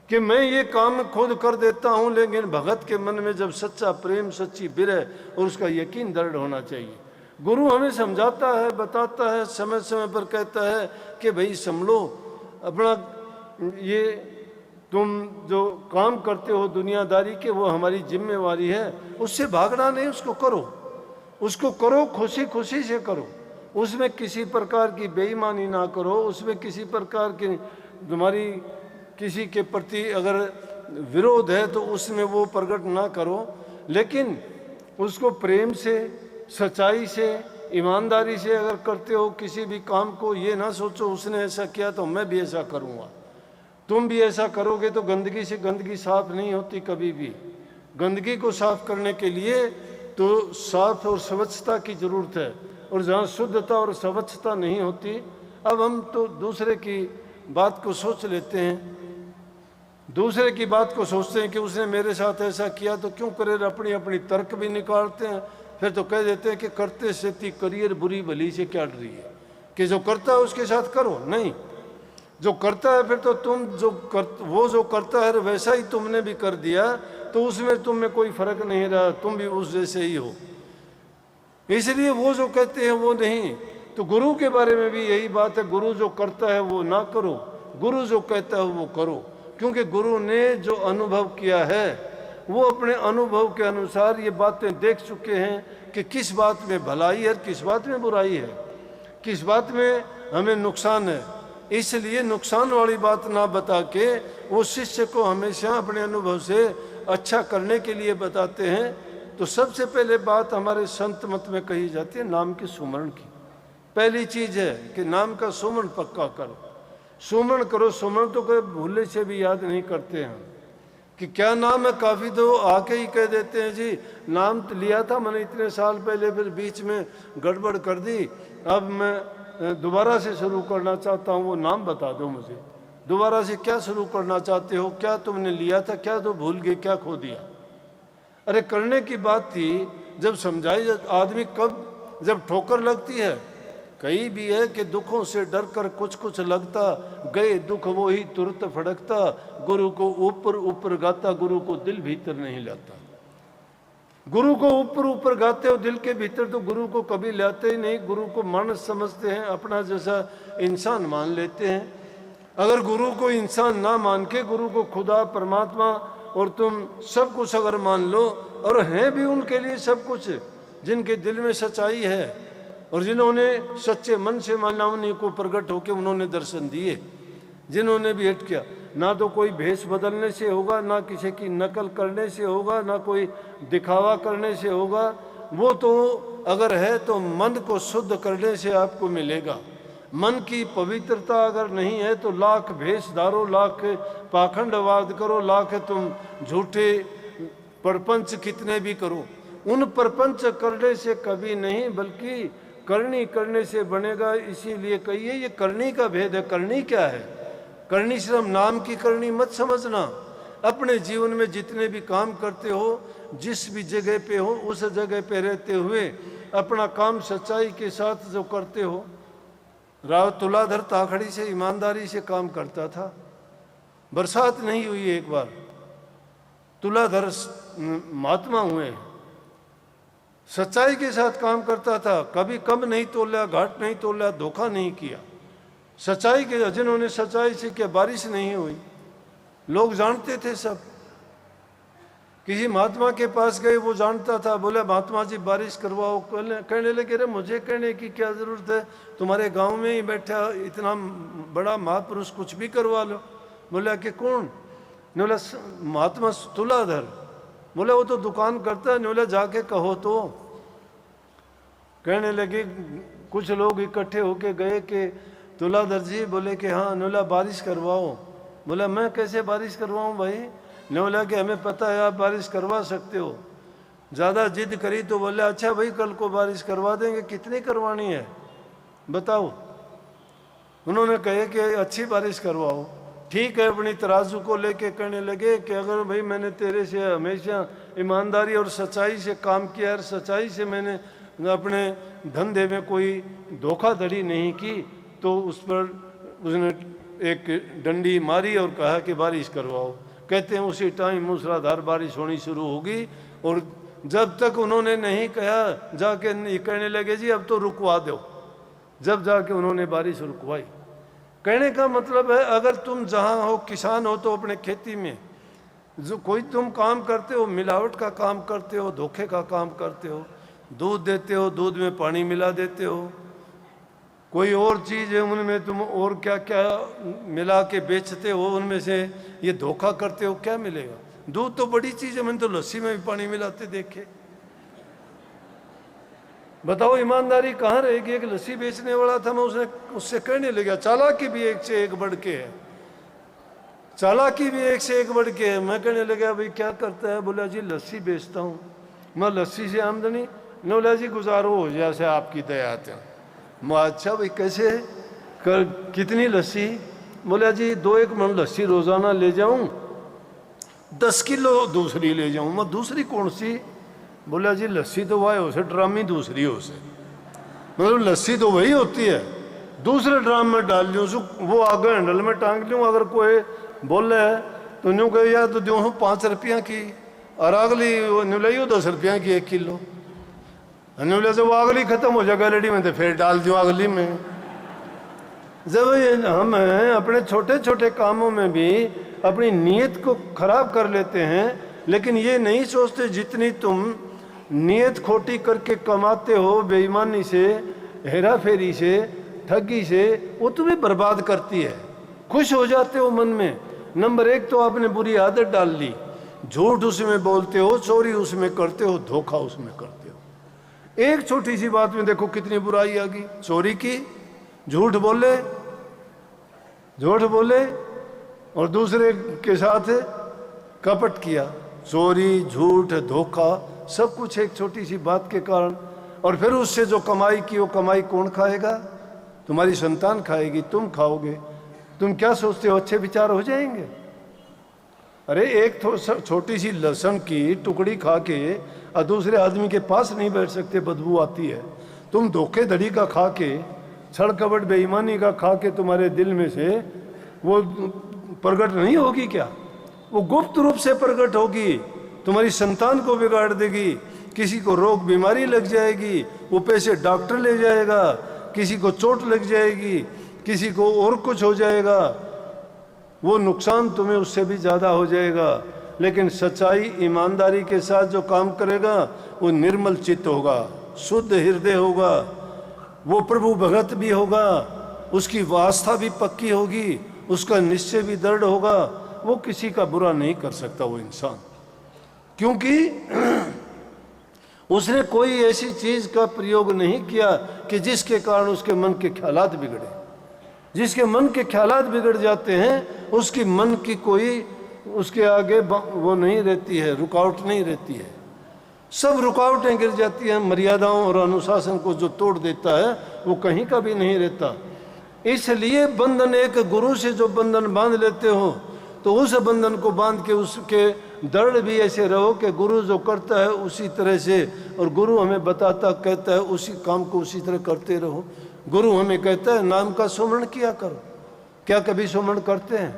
कि मैं ये काम खुद कर देता हूं, लेकिन भगत के मन में जब सच्चा प्रेम, सच्ची बिरह और उसका यकीन दृढ़ होना चाहिए। गुरु हमें समझाता है, बताता है, समय समय पर कहता है कि भाई संभलो अपना, ये तुम जो काम करते हो दुनियादारी के, वो हमारी जिम्मेवारी है, उससे भागना नहीं, उसको करो, उसको करो, खुशी खुशी से करो, उसमें किसी प्रकार की बेईमानी ना करो, उसमें किसी प्रकार की तुम्हारी किसी के प्रति अगर विरोध है तो उसमें वो प्रकट ना करो, लेकिन उसको प्रेम से, सच्चाई से, ईमानदारी से अगर करते हो किसी भी काम को, ये ना सोचो उसने ऐसा किया तो मैं भी ऐसा करूँगा। तुम भी ऐसा करोगे तो गंदगी से गंदगी साफ नहीं होती कभी भी। गंदगी को साफ करने के लिए तो साफ और स्वच्छता की ज़रूरत है, और जहाँ शुद्धता और स्वच्छता नहीं होती, अब हम तो दूसरे की बात को सोच लेते हैं, दूसरे की बात को सोचते हैं कि उसने मेरे साथ ऐसा किया तो क्यों करे, अपनी अपनी तर्क भी निकालते हैं, फिर तो कह देते हैं कि करते से ती करियर बुरी भली से क्या डर रही है, कि जो करता है उसके साथ करो। नहीं, जो करता है फिर तो तुम वो जो करता है वैसा ही तुमने भी कर दिया तो उसमें तुम में कोई फर्क नहीं रहा, तुम भी उस जैसे ही हो। इसलिए वो जो कहते हैं वो नहीं। तो गुरु के बारे में भी यही बात है, गुरु जो करता है वो ना करो, गुरु जो कहता है वो करो, क्योंकि गुरु ने जो अनुभव किया है वो अपने अनुभव के अनुसार ये बातें देख चुके हैं कि किस बात में भलाई है, किस बात में बुराई है, किस बात में हमें नुकसान है। इसलिए नुकसान वाली बात ना बता के वो शिष्य को हमेशा अपने अनुभव से अच्छा करने के लिए बताते हैं। तो सबसे पहले बात हमारे संत मत में कही जाती है नाम के सुमरण की। पहली चीज़ है कि नाम का सुमरण पक्का करो, सुमरण करो। सुमरण तो कोई भूले से भी याद नहीं करते हैं कि क्या नाम है, काफ़ी तो आके ही कह देते हैं जी नाम तो लिया था मैंने इतने साल पहले, फिर बीच में गड़बड़ कर दी, अब मैं दोबारा से शुरू करना चाहता हूँ, वो नाम बता दो मुझे। दोबारा से क्या शुरू करना चाहते हो, क्या तुमने लिया था, क्या तो भूल गए, क्या खो दिया? अरे करने की बात थी जब समझाई। आदमी कब, जब ठोकर लगती है, कहीं भी है कि दुखों से डर कर कुछ कुछ लगता, गए दुख वो ही तुरंत फड़कता, गुरु को ऊपर ऊपर गाता, गुरु को दिल भीतर नहीं लाता। गुरु को ऊपर ऊपर गाते हो, दिल के भीतर तो गुरु को कभी लाते ही नहीं। गुरु को मानस समझते हैं, अपना जैसा इंसान मान लेते हैं। अगर गुरु को इंसान ना मान के गुरु को खुदा, परमात्मा और तुम सब कुछ अगर मान लो, और हैं भी उनके लिए सब कुछ, जिनके दिल में सच्चाई है, और जिन्होंने सच्चे मन से माना उन्हीं को प्रकट होकर उन्होंने दर्शन दिए। जिन्होंने भी हट किया, ना तो कोई भेष बदलने से होगा, ना किसी की नकल करने से होगा, ना कोई दिखावा करने से होगा। वो तो अगर है तो मन को शुद्ध करने से आपको मिलेगा। मन की पवित्रता अगर नहीं है तो लाख भेष धारो, लाख पाखंडवाद करो, लाख तुम झूठे प्रपंच कितने भी करो, उन प्रपंच करने से कभी नहीं, बल्कि करनी करने से बनेगा। इसीलिए कहिए ये करनी का भेद है। करनी क्या है? करनी सिर्फ नाम की करनी मत समझना। अपने जीवन में जितने भी काम करते हो, जिस भी जगह पे हो, उस जगह पे रहते हुए अपना काम सच्चाई के साथ जो करते हो। राव तुलाधर ताखड़ी से ईमानदारी से काम करता था। बरसात नहीं हुई एक बार, तुलाधर महात्मा हुए, सच्चाई के साथ काम करता था। कभी कम नहीं तोला, घाट नहीं तोला, धोखा नहीं किया। सच्चाई के, जिन्होंने सच्चाई से किया, बारिश नहीं हुई, लोग जानते थे सब। किसी महात्मा के पास गए, वो जानता था, बोले महात्मा जी बारिश करवाओ। कहने लगे अरे मुझे कहने की क्या जरूरत है, तुम्हारे गांव में ही बैठा इतना बड़ा महापुरुष, कुछ भी करवा लो। बोला कि कौन? ने बोला महात्मा तुलाधर। बोले वो तो दुकान करता है। ने बोला जाके कहो तो। कहने लगे कुछ लोग इकट्ठे होके गए कि तुलाधर जी। बोले कि हाँ। ने बोला बारिश करवाओ। बोला मैं कैसे बारिश करवाऊँ भाई? ने बोला कि हमें पता है आप बारिश करवा सकते हो। ज़्यादा जिद करी तो बोले अच्छा भाई कल को बारिश करवा देंगे। कितनी करवानी है बताओ? उन्होंने कहे कि अच्छी बारिश करवाओ। ठीक है, अपनी तराजू को लेके कहने लगे कि अगर भाई मैंने तेरे से हमेशा ईमानदारी और सच्चाई से काम किया और सच्चाई से मैंने अपने धंधे में कोई धोखाधड़ी नहीं की, तो उस पर उसने एक डंडी मारी और कहा कि बारिश करवाओ। कहते हैं उसी टाइम मूसलाधार बारिश होनी शुरू होगी। और जब तक उन्होंने नहीं कहा, जाके कहने लगे जी अब तो रुकवा दो। जब जाके उन्होंने बारिश रुकवाई। कहने का मतलब है अगर तुम जहाँ हो, किसान हो तो अपने खेती में जो कोई तुम काम करते हो, मिलावट का काम करते हो, धोखे का काम करते हो, दूध देते हो, दूध में पानी मिला देते हो, कोई और चीज़ है उनमें तुम और क्या क्या मिला के बेचते हो, उनमें से ये धोखा करते हो, क्या मिलेगा? दूध तो बड़ी चीज़ है, मैंने तो लस्सी में भी पानी मिलाते देखे। बताओ ईमानदारी कहाँ रहेगी? एक लस्सी बेचने वाला था, मैं उससे कहने लगा चालाकी भी एक से एक बढ़ के है, चालाकी भी एक से एक बढ़ के है। मैं कहने लगा भाई क्या करता है? बोला जी लस्सी बेचता हूँ मैं, लस्सी से आमदनी। न बोला जी गुजारो हो जैसे आपकी दया है। मैं अच्छा भाई कैसे कर, कितनी लस्सी? बोला जी 2-1 मन लस्सी रोजाना ले जाऊं, 10 किलो दूसरी ले जाऊं। मैं दूसरी कौन सी? बोला जी लस्सी तो वह हो से ड्रामी दूसरी हो से। मतलब लस्सी तो वही होती है, दूसरे ड्राम में डाल लूँ, वो आगे हैंडल में टांग लूँ। अगर कोई बोले तो न्यू कह यार तो दो 5 रुपया की, और अगली न्यूलाइयो 10 रुपया की 1 किलो। न्यूला से वो अगली खत्म हो जाएगा रेडी में, तो फिर डाल दूँ अगली में। जब हम अपने छोटे छोटे कामों में भी अपनी नीयत को खराब कर लेते हैं, लेकिन ये नहीं सोचते जितनी तुम नीयत खोटी करके कमाते हो, बेईमानी से, हेरा फेरी से, ठगी से, वो तुम्हें बर्बाद करती है। खुश हो जाते हो मन में। नंबर 1 तो आपने बुरी आदत डाल ली, झूठ उसमें बोलते हो, चोरी उसमें करते हो, धोखा उसमें करते हो। एक छोटी सी बात में देखो कितनी बुराई आ गई। चोरी की, झूठ बोले और दूसरे के साथ कपट किया। चोरी, झूठ, धोखा, सब कुछ एक छोटी सी बात के कारण। और फिर उससे जो कमाई की, वो कमाई कौन खाएगा? तुम्हारी संतान खाएगी, तुम खाओगे। तुम क्या सोचते हो अच्छे विचार हो जाएंगे? अरे एक छोटी सी लहसुन की टुकड़ी खा के और दूसरे आदमी के पास नहीं बैठ सकते, बदबू आती है। तुम धोखेधड़ी का खा के, छड़ कपट बेईमानी का खा के तुम्हारे दिल में से वो प्रकट नहीं होगी क्या? वो गुप्त रूप से प्रकट होगी, तुम्हारी संतान को बिगाड़ देगी। किसी को रोग बीमारी लग जाएगी, वो पैसे डॉक्टर ले जाएगा। किसी को चोट लग जाएगी, किसी को और कुछ हो जाएगा, वो नुकसान तुम्हें उससे भी ज़्यादा हो जाएगा। लेकिन सच्चाई ईमानदारी के साथ जो काम करेगा वो निर्मल चित्त होगा, शुद्ध हृदय होगा, वो प्रभु भगत भी होगा, उसकी आस्था भी पक्की होगी, उसका निश्चय भी दृढ़ होगा, वो किसी का बुरा नहीं कर सकता वो इंसान, क्योंकि उसने कोई ऐसी चीज का प्रयोग नहीं किया कि जिसके कारण उसके मन के ख्यालात बिगड़े। जिसके मन के ख्यालात बिगड़ जाते हैं उसकी मन की कोई उसके आगे वो नहीं रहती है, रुकावट नहीं रहती है, सब रुकावटें गिर जाती हैं। मर्यादाओं और अनुशासन को जो तोड़ देता है वो कहीं का भी नहीं रहता। इसलिए बंधन, एक गुरु से जो बंधन बांध लेते हो तो उस बंधन को बांध के उसके दृढ़ भी ऐसे रहो कि गुरु जो करता है उसी तरह से, और गुरु हमें बताता कहता है उसी काम को उसी तरह करते रहो। गुरु हमें कहता है नाम का सुमरण किया करो, क्या कभी सुमरण करते हैं?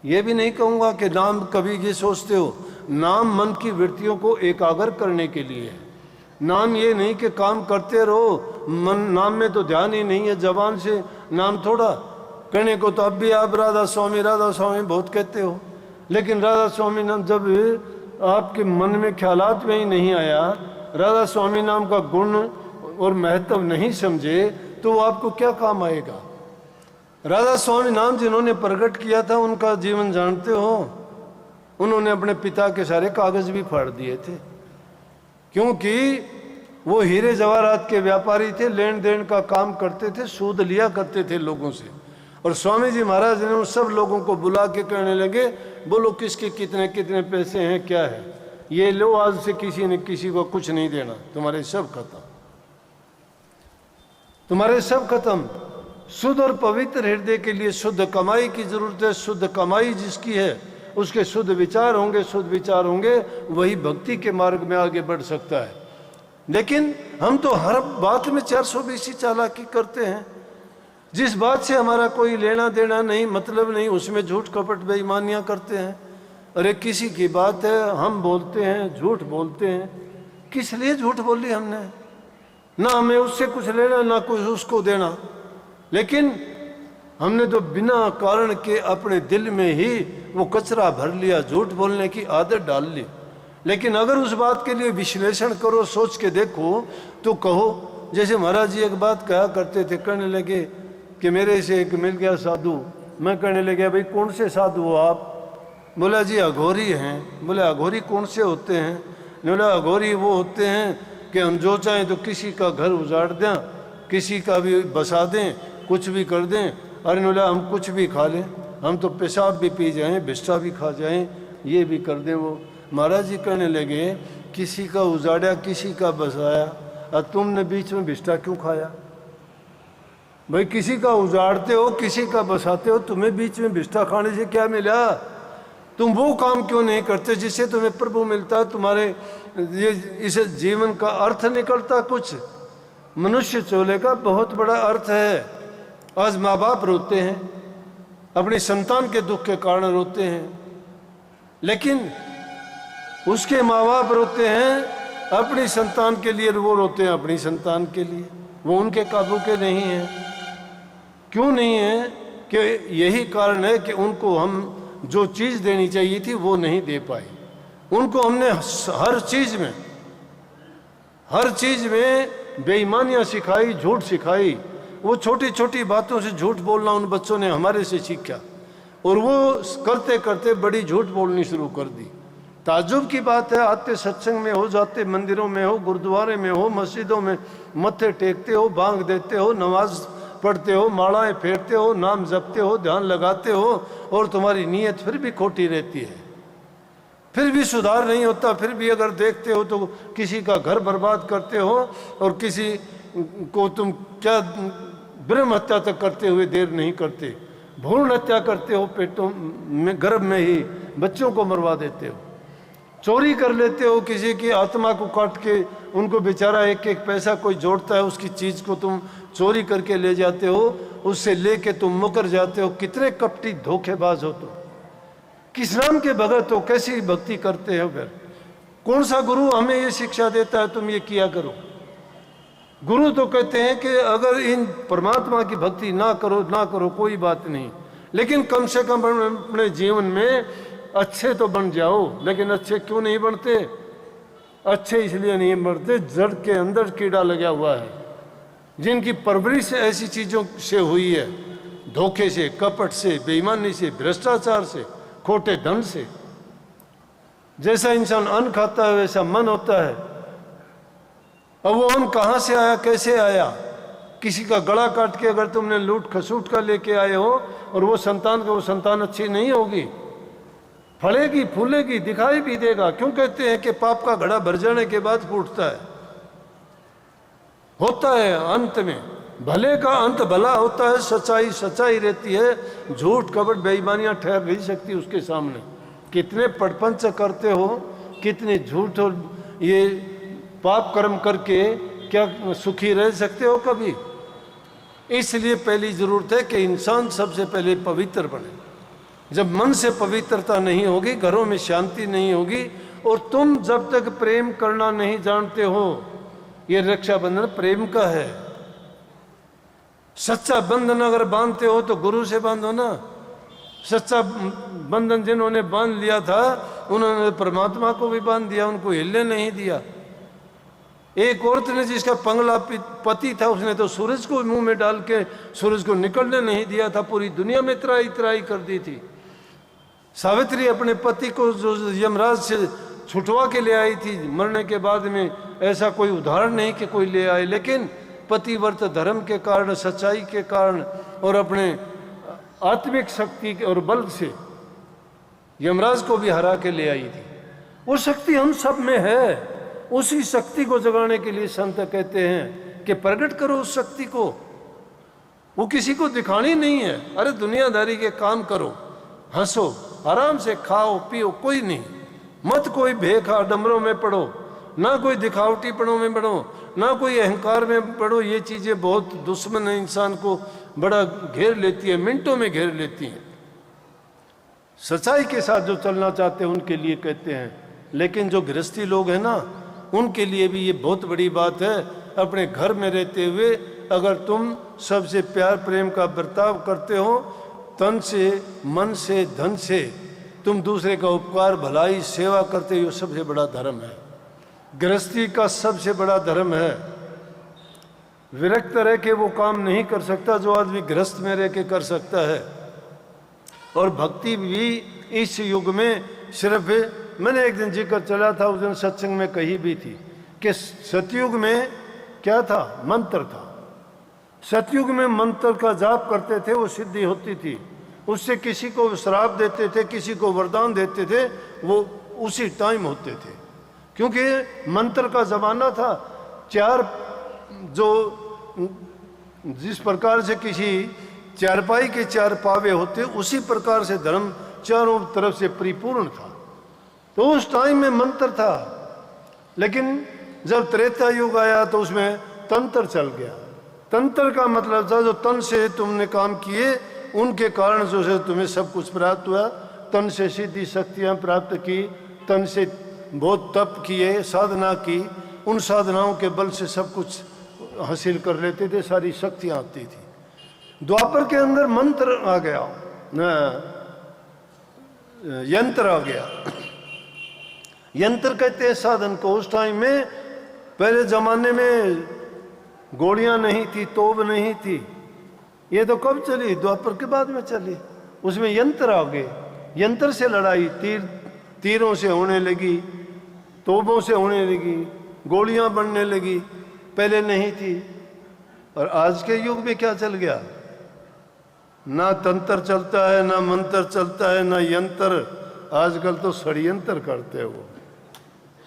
ये भी नहीं कहूँगा कि नाम, कभी ये सोचते हो नाम मन की वृत्तियों को एकाग्र करने के लिए है। नाम ये नहीं कि काम करते रहो, मन नाम में तो ध्यान ही नहीं है, जबान से नाम थोड़ा कहने को तो अब भी आप राधा स्वामी बहुत कहते हो, लेकिन राधा स्वामी नाम जब आपके मन में ख्यालात में ही नहीं आया, राधा स्वामी नाम का गुण और महत्व नहीं समझे तो वो आपको क्या काम आएगा? राधा स्वामी नाम जिन्होंने प्रकट किया था उनका जीवन जानते हो? उन्होंने अपने पिता के सारे कागज भी फाड़ दिए थे, क्योंकि वो हीरे जवाहरात के व्यापारी थे, लेन देन का काम करते थे, सूद लिया करते थे लोगों से। और स्वामी जी महाराज ने उन सब लोगों को बुला के कहने लगे, बोलो किसके कितने कितने पैसे हैं, क्या है, ये लो, आज से किसी ने किसी को कुछ नहीं देना, तुम्हारे सब खत्म, तुम्हारे सब खत्म। शुद्ध और पवित्र हृदय के लिए शुद्ध कमाई की जरूरत है। शुद्ध कमाई जिसकी है उसके शुद्ध विचार होंगे, शुद्ध विचार होंगे, वही भक्ति के मार्ग में आगे बढ़ सकता है। लेकिन हम तो हर बात में 420 चालाकी करते हैं, जिस बात से हमारा कोई लेना देना नहीं, मतलब नहीं, उसमें झूठ कपट बेईमानियां करते हैं। अरे किसी की बात है, हम बोलते हैं, झूठ बोलते हैं, किस लिए झूठ बोली हमने? ना हमें उससे कुछ लेना ना कुछ उसको देना, लेकिन हमने तो बिना कारण के अपने दिल में ही वो कचरा भर लिया, झूठ बोलने की आदत डाल ली। लेकिन अगर उस बात के लिए विश्लेषण करो, सोच के देखो, तो कहो, जैसे महाराज जी एक बात कहा करते थे, कहने लगे कि मेरे से एक मिल गया साधु, मैं कहने लगे भाई कौन से साधु हो आप? बोला जी अघोरी हैं। बोले अघोरी कौन से होते हैं? बोला अघोरी वो होते हैं कि हम जो चाहें तो किसी का घर उजाड़ दें, किसी का भी बसा दें, कुछ भी कर दें। अरे बोला हम कुछ भी खा लें, हम तो पेशाब भी पी जाएं, भिष्टा भी खा जाएं, ये भी कर दें। वो महाराज जी कहने लगे किसी का उजाड़ा, किसी का बसाया, और तुमने बीच में भिष्टा क्यों खाया? भाई किसी का उजाड़ते हो, किसी का बसाते हो, तुम्हें बीच में भिष्टा खाने से क्या मिला? तुम वो काम क्यों नहीं करते जिससे तुम्हें प्रभु मिलता? तुम्हारे ये इस जीवन का अर्थ निकलता कुछ। मनुष्य चोले का बहुत बड़ा अर्थ है। आज माँ बाप रोते हैं, अपनी संतान के दुख के कारण रोते हैं, लेकिन उसके माँ बाप रोते हैं अपनी संतान के लिए, वो रोते हैं अपनी संतान के लिए, वो उनके काबू के नहीं हैं। क्यों नहीं है? कि यही कारण है कि उनको हम जो चीज़ देनी चाहिए थी वो नहीं दे पाए। उनको हमने हर चीज़ में बेईमानियाँ सिखाई, झूठ सिखाई। वो छोटी छोटी बातों से झूठ बोलना उन बच्चों ने हमारे से सीखा, और वो करते करते बड़ी झूठ बोलनी शुरू कर दी। ताज्जुब की बात है, आते सत्संग में हो, जाते मंदिरों में हो, गुरुद्वारे में हो, मस्जिदों में मत्थे टेकते हो, बांग देते हो, नमाज पढ़ते हो, मालाएं फेरते हो, नाम जपते हो, ध्यान लगाते हो, और तुम्हारी नीयत फिर भी खोटी रहती है, फिर भी सुधार नहीं होता। फिर भी अगर देखते हो तो किसी का घर बर्बाद करते हो, और किसी को तुम क्या ब्रह्म हत्या तक करते हुए देर नहीं करते, भ्रूण हत्या करते हो, पेटों में गर्भ में ही बच्चों को मरवा देते हो, चोरी कर लेते हो, किसी की आत्मा को काट के उनको बेचारा एक एक पैसा कोई जोड़ता है, उसकी चीज़ को तुम चोरी करके ले जाते हो, उससे लेके तुम मुकर जाते हो। कितने कपटी धोखेबाज हो तुम, किस नाम के भगत हो, कैसी भक्ति करते हो? फिर कौन सा गुरु हमें ये शिक्षा देता है तुम ये किया करो? गुरु तो कहते हैं कि अगर इन परमात्मा की भक्ति ना करो कोई बात नहीं, लेकिन कम से कम अपने जीवन में अच्छे तो बन जाओ। लेकिन अच्छे क्यों नहीं बनते? अच्छे इसलिए नहीं बनते, जड़ के अंदर कीड़ा लगा हुआ है। जिनकी परवरिश ऐसी चीज़ों से हुई है, धोखे से, कपट से, बेईमानी से, भ्रष्टाचार से, खोटे धन से। जैसा इंसान अन्न खाता है वैसा मन होता है। अब वो अन्न कहाँ से आया, कैसे आया? किसी का गला काट के अगर तुमने लूट खसूट का लेके आए हो और वो संतान अच्छी नहीं होगी, फलेगी, फूलेगी, दिखाई भी देगा। क्यों कहते हैं कि पाप का घड़ा भर जाने के बाद फूटता है? होता है अंत में, भले का अंत भला होता है, सच्चाई सच्चाई रहती है, झूठ कपट बेईमानियां ठहर नहीं सकती उसके सामने। कितने पड़पंच करते हो, कितने झूठ और ये पाप कर्म करके क्या सुखी रह सकते हो कभी? इसलिए पहली जरूरत है कि इंसान सबसे पहले पवित्र बने। जब मन से पवित्रता नहीं होगी, घरों में शांति नहीं होगी, और तुम जब तक प्रेम करना नहीं जानते हो, ये रक्षाबंधन प्रेम का है। सच्चा बंधन अगर बांधते हो तो गुरु से बांधो ना। सच्चा बंधन जिन्होंने बांध लिया था उन्होंने परमात्मा को भी बांध दिया, उनको हिलने नहीं दिया। एक औरत ने जिसका पंगला पति था, उसने तो सूरज को मुंह में डाल के सूरज को निकलने नहीं दिया था, पूरी दुनिया में त्राही त्राही कर दी थी। सावित्री अपने पति को जो यमराज से छुटवा के ले आई थी, मरने के बाद में ऐसा कोई उदाहरण नहीं कि कोई ले आए, लेकिन पतिव्रत धर्म के कारण, सच्चाई के कारण और अपने आत्मिक शक्ति और बल से यमराज को भी हरा के ले आई थी। वो शक्ति हम सब में है। उसी शक्ति को जगाने के लिए संत कहते हैं कि प्रकट करो उस शक्ति को। वो किसी को दिखानी नहीं है। अरे दुनियादारी के काम करो, हंसो, आराम से खाओ पियो, कोई नहीं। मत कोई भेख आडंबरों में पड़ो, ना कोई दिखावटीपनों में पड़ो, ना कोई अहंकार में पड़ो। ये चीज़ें बहुत दुश्मन है, इंसान को बड़ा घेर लेती है, मिनटों में घेर लेती हैं। सच्चाई के साथ जो चलना चाहते हैं उनके लिए कहते हैं, लेकिन जो गृहस्थी लोग हैं ना, उनके लिए भी ये बहुत बड़ी बात है। अपने घर में रहते हुए अगर तुम सबसे प्यार प्रेम का बर्ताव करते हो, तन से, मन से, धन से, तुम दूसरे का उपकार भलाई सेवा करते हो, सबसे बड़ा धर्म है। गृहस्थी का सबसे बड़ा धर्म है। विरक्त रह के वो काम नहीं कर सकता जो आदमी गृहस्थ में रह के कर सकता है। और भक्ति भी इस युग में सिर्फ, मैंने एक दिन जिक्र चला था, उस दिन सत्संग में कही भी थी कि सतयुग में क्या था? मंत्र था। सतयुग में मंत्र का जाप करते थे, वो सिद्धि होती थी। उससे किसी को श्राप देते थे, किसी को वरदान देते थे, वो उसी टाइम होते थे, क्योंकि मंत्र का जमाना था। चार जो जिस प्रकार से किसी चारपाई के चार पावे होते, उसी प्रकार से धर्म चारों तरफ से परिपूर्ण था। तो उस टाइम में मंत्र था। लेकिन जब त्रेता युग आया तो उसमें तंत्र चल गया। तंत्र का मतलब था जो तन से तुमने काम किए उनके कारण जो है तुम्हें सब कुछ प्राप्त हुआ। तन से सिद्धि शक्तियाँ प्राप्त की, तन से बहुत तप किए, साधना की, उन साधनाओं के बल से सब कुछ हासिल कर लेते थे, सारी शक्तियाँ आती थी। द्वापर के अंदर मंत्र आ गया, यंत्र आ गया। यंत्र कहते हैं साधन को। उस टाइम में, पहले जमाने में गोलियां नहीं थी, तोप नहीं थी, ये तो कब चली? द्वापर के बाद में चली। उसमें यंत्र आ गए। यंत्र से लड़ाई तीरों से होने लगी, तोपों से होने लगी, गोलियां बनने लगी, पहले नहीं थी। और आज के युग में क्या चल गया? ना तंत्र चलता है, ना मंत्र चलता है, ना यंत्र। आजकल तो षड्यंत्र करते हो,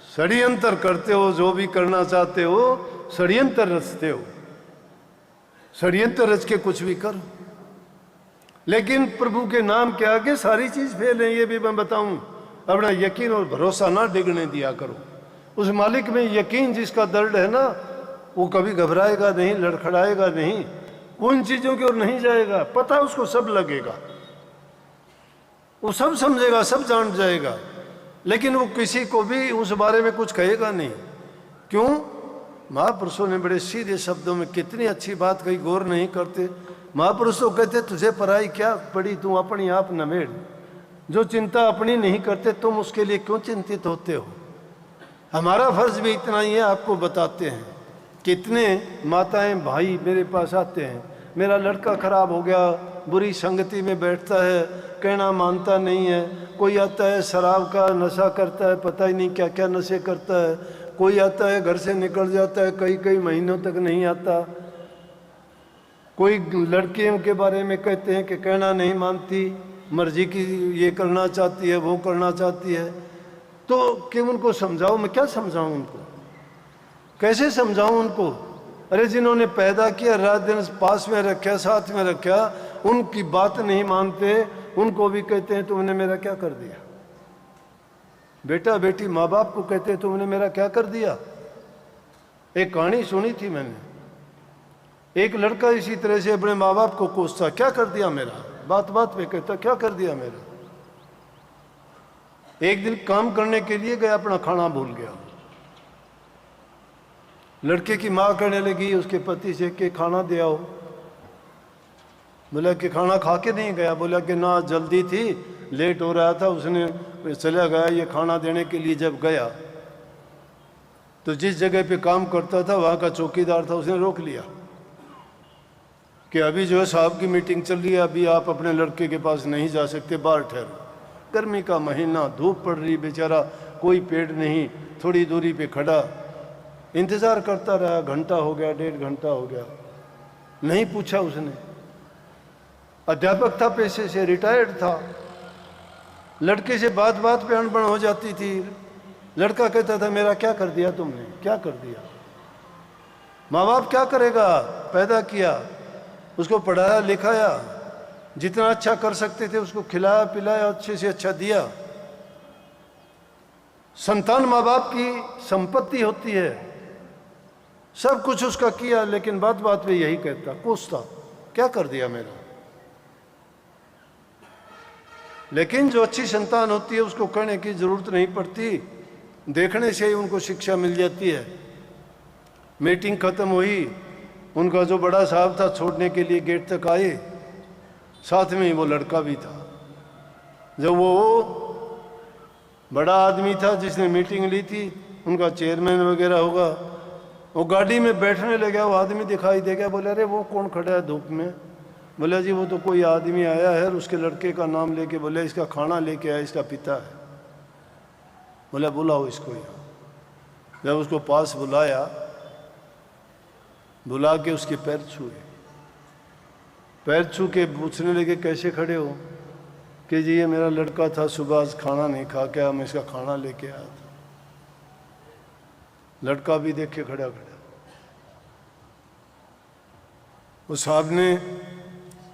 षड्यंत्र करते हो। जो भी करना चाहते हो षड्यंत्र रचते हो। षड्यंत्र रच के कुछ भी करो, लेकिन प्रभु के नाम के आगे सारी चीज फेल है। ये भी मैं बताऊं, अपना यकीन और भरोसा ना डिगने दिया करो। उस मालिक में यकीन जिसका दर्द है ना, वो कभी घबराएगा नहीं, लड़खड़ाएगा नहीं, उन चीजों की ओर नहीं जाएगा। पता उसको सब लगेगा, वो सब समझेगा, सब जान जाएगा, लेकिन वो किसी को भी उस बारे में कुछ कहेगा नहीं। क्यों? महापुरुषों ने बड़े सीधे शब्दों में कितनी अच्छी बात कही, गौर नहीं करते। महापुरुष तो कहते तुझे पराई क्या पड़ी, तू अपनी आप नमेड़। जो चिंता अपनी नहीं करते तुम उसके लिए क्यों चिंतित होते हो? हमारा फर्ज भी इतना ही है, आपको बताते हैं। कितने माताएं भाई मेरे पास आते हैं, मेरा लड़का खराब हो गया, बुरी संगति में बैठता है, कहना मानता नहीं है। कोई आता है शराब का नशा करता है, पता ही नहीं क्या क्या नशे करता है। कोई आता है घर से निकल जाता है, कई कई महीनों तक नहीं आता। कोई लड़कियों के बारे में कहते हैं कि कहना नहीं मानती, मर्जी की ये करना चाहती है, वो करना चाहती है। तो क्यों उनको समझाऊं? मैं क्या समझाऊं उनको? कैसे समझाऊं उनको? अरे जिन्होंने पैदा किया, रात दिन पास में रखा, साथ में रखा, उनकी बात नहीं मानते, उनको भी कहते हैं तुमने मेरा क्या कर दिया। बेटा बेटी माँ बाप को कहते हैं तुमने मेरा क्या कर दिया। एक कहानी सुनी थी मैंने, एक लड़का इसी तरह से अपने माँ बाप को कोसता, क्या कर दिया मेरा, बात बात पे कहता क्या कर दिया मेरा। एक दिन काम करने के लिए गया, अपना खाना भूल गया। लड़के की माँ कहने लगी उसके पति से कि खाना दे आओ। बोला कि खाना खा के नहीं गया। बोला कि ना जल्दी थी, लेट हो रहा था, उसने चला गया। ये खाना देने के लिए जब गया तो जिस जगह पे काम करता था वहाँ का चौकीदार था, उसने रोक लिया कि अभी जो है साहब की मीटिंग चल रही है, अभी आप अपने लड़के के पास नहीं जा सकते, बाहर ठहरो। गर्मी का महीना, धूप पड़ रही, बेचारा कोई पेड़ नहीं, थोड़ी दूरी पे खड़ा इंतज़ार करता रहा। घंटा हो गया, 1.5 घंटा हो गया, नहीं पूछा उसने। अध्यापक था पेशे से, रिटायर्ड था। लड़के से बात बात पे अनबन हो जाती थी। लड़का कहता था मेरा क्या कर दिया तुमने, क्या कर दिया। माँ बाप क्या करेगा, पैदा किया, उसको पढ़ाया लिखाया, जितना अच्छा कर सकते थे उसको खिलाया पिलाया, अच्छे से अच्छा दिया। संतान माँ बाप की संपत्ति होती है, सब कुछ उसका किया, लेकिन बात बात पे यही कहता, कोसता, क्या कर दिया मेरा। लेकिन जो अच्छी संतान होती है उसको कहने की जरूरत नहीं पड़ती, देखने से ही उनको शिक्षा मिल जाती है। मीटिंग खत्म हुई, उनका जो बड़ा साहब था छोड़ने के लिए गेट तक आए, साथ में ही वो लड़का भी था। जब वो बड़ा आदमी था जिसने मीटिंग ली थी, उनका चेयरमैन वगैरह होगा, वो गाड़ी में बैठने लगा, वो आदमी दिखाई दे गया। बोले अरे वो कौन खड़ा है धूप में। बोला जी वो तो कोई आदमी आया है, उसके लड़के का नाम लेके, बोले इसका खाना लेके आया, इसका पिता है। बोला बुलाओ इसको यहाँ। जब उसको पास बुलाया, बुला के उसके पैर छुए, पैर छू के पूछने लगे कैसे खड़े हो, कि जी ये मेरा लड़का था, सुबह आज खाना नहीं खा के आया, मैं इसका खाना लेके आया था। लड़का भी देखे खड़ा खड़ा। उस साहब ने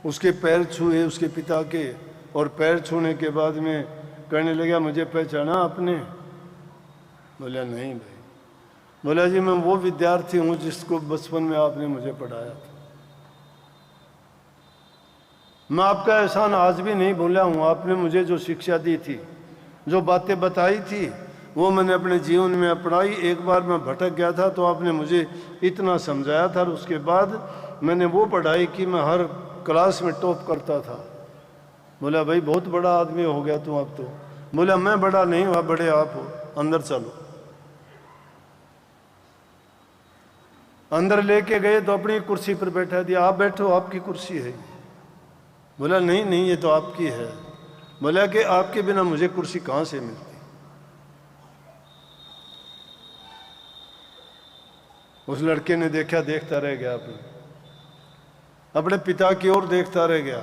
उसके पैर छुए, उसके पिता के, और पैर छूने के बाद में कहने लगा मुझे पहचाना आपने। बोला नहीं भाई। बोला जी मैं वो विद्यार्थी हूँ जिसको बचपन में आपने मुझे पढ़ाया था। मैं आपका एहसान आज भी नहीं भूला हूँ। आपने मुझे जो शिक्षा दी थी, जो बातें बताई थी, वो मैंने अपने जीवन में अपनाई। एक बार मैं भटक गया था तो आपने मुझे इतना समझाया था, और उसके बाद मैंने वो पढ़ाई की, मैं हर क्लास में टॉप करता था। बोला भाई बहुत बड़ा आदमी हो गया तू अब तो। बोला मैं बड़ा नहीं हुआ, बड़े आप हो, अंदर चलो। अंदर लेके गए तो अपनी कुर्सी पर बैठा दिया, आप बैठो, आपकी कुर्सी है। बोला नहीं नहीं ये तो आपकी है। बोला कि आपके बिना मुझे कुर्सी कहाँ से मिलती। उस लड़के ने देखा, देखता रह गया, अपने पिता की ओर देखता रह गया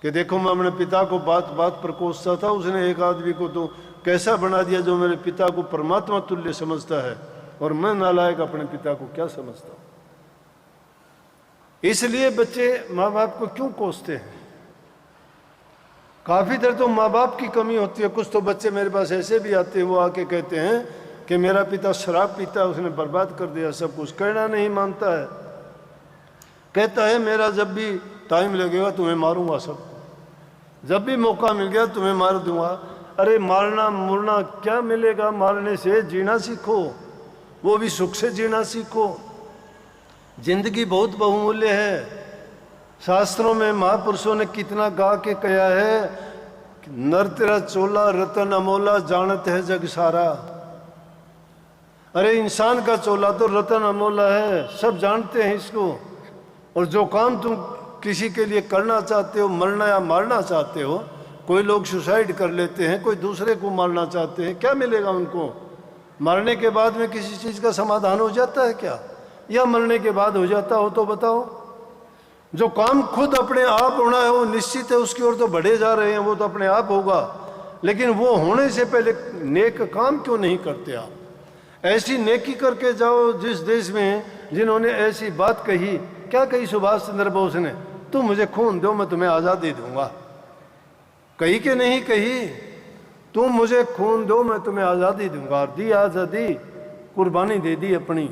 कि देखो मैं अपने पिता को बात बात पर कोसता था, उसने एक आदमी को तो कैसा बना दिया जो मेरे पिता को परमात्मा तुल्य समझता है, और मैं नालायक अपने पिता को क्या समझता हूं। इसलिए बच्चे माँ बाप को क्यों कोसते हैं? काफी देर तो माँ बाप की कमी होती है। कुछ तो बच्चे मेरे पास ऐसे भी आते हैं, वो आके कहते हैं कि मेरा पिता शराब पीता है, उसने बर्बाद कर दिया सब कुछ। कहना नहीं मानता है, कहता है मेरा जब भी टाइम लगेगा तुम्हें मारूंगा सबको, जब भी मौका मिल गया तुम्हें मार दूंगा। अरे मारना मुरना क्या मिलेगा, मारने से जीना सीखो, वो भी सुख से जीना सीखो। जिंदगी बहुत बहुमूल्य है। शास्त्रों में महापुरुषों ने कितना गा के कहा है, नर तेरा चोला रतन अमोला जानत है जग सारा। अरे इंसान का चोला तो रतन अमोला है, सब जानते हैं इसको। और जो काम तुम किसी के लिए करना चाहते हो, मरना या मारना चाहते हो, कोई लोग सुसाइड कर लेते हैं, कोई दूसरे को मारना चाहते हैं, क्या मिलेगा उनको? मरने के बाद में किसी चीज़ का समाधान हो जाता है क्या? या मरने के बाद हो जाता हो तो बताओ। जो काम खुद अपने आप होना है वो निश्चित है, उसकी ओर तो बढ़े जा रहे हैं, वो तो अपने आप होगा। लेकिन वो होने से पहले नेक काम क्यों नहीं करते आप? ऐसी नेकी करके जाओ। जिस देश में जिन्होंने ऐसी बात कही, क्या कही सुभाष चंद्र बोस ने? तुम मुझे खून दो, मैं तुम्हें आज़ादी दूंगा। कही कि नहीं कही? तुम मुझे खून दो, मैं तुम्हें आज़ादी दूंगा। और दी आज़ादी, कुर्बानी दे दी अपनी,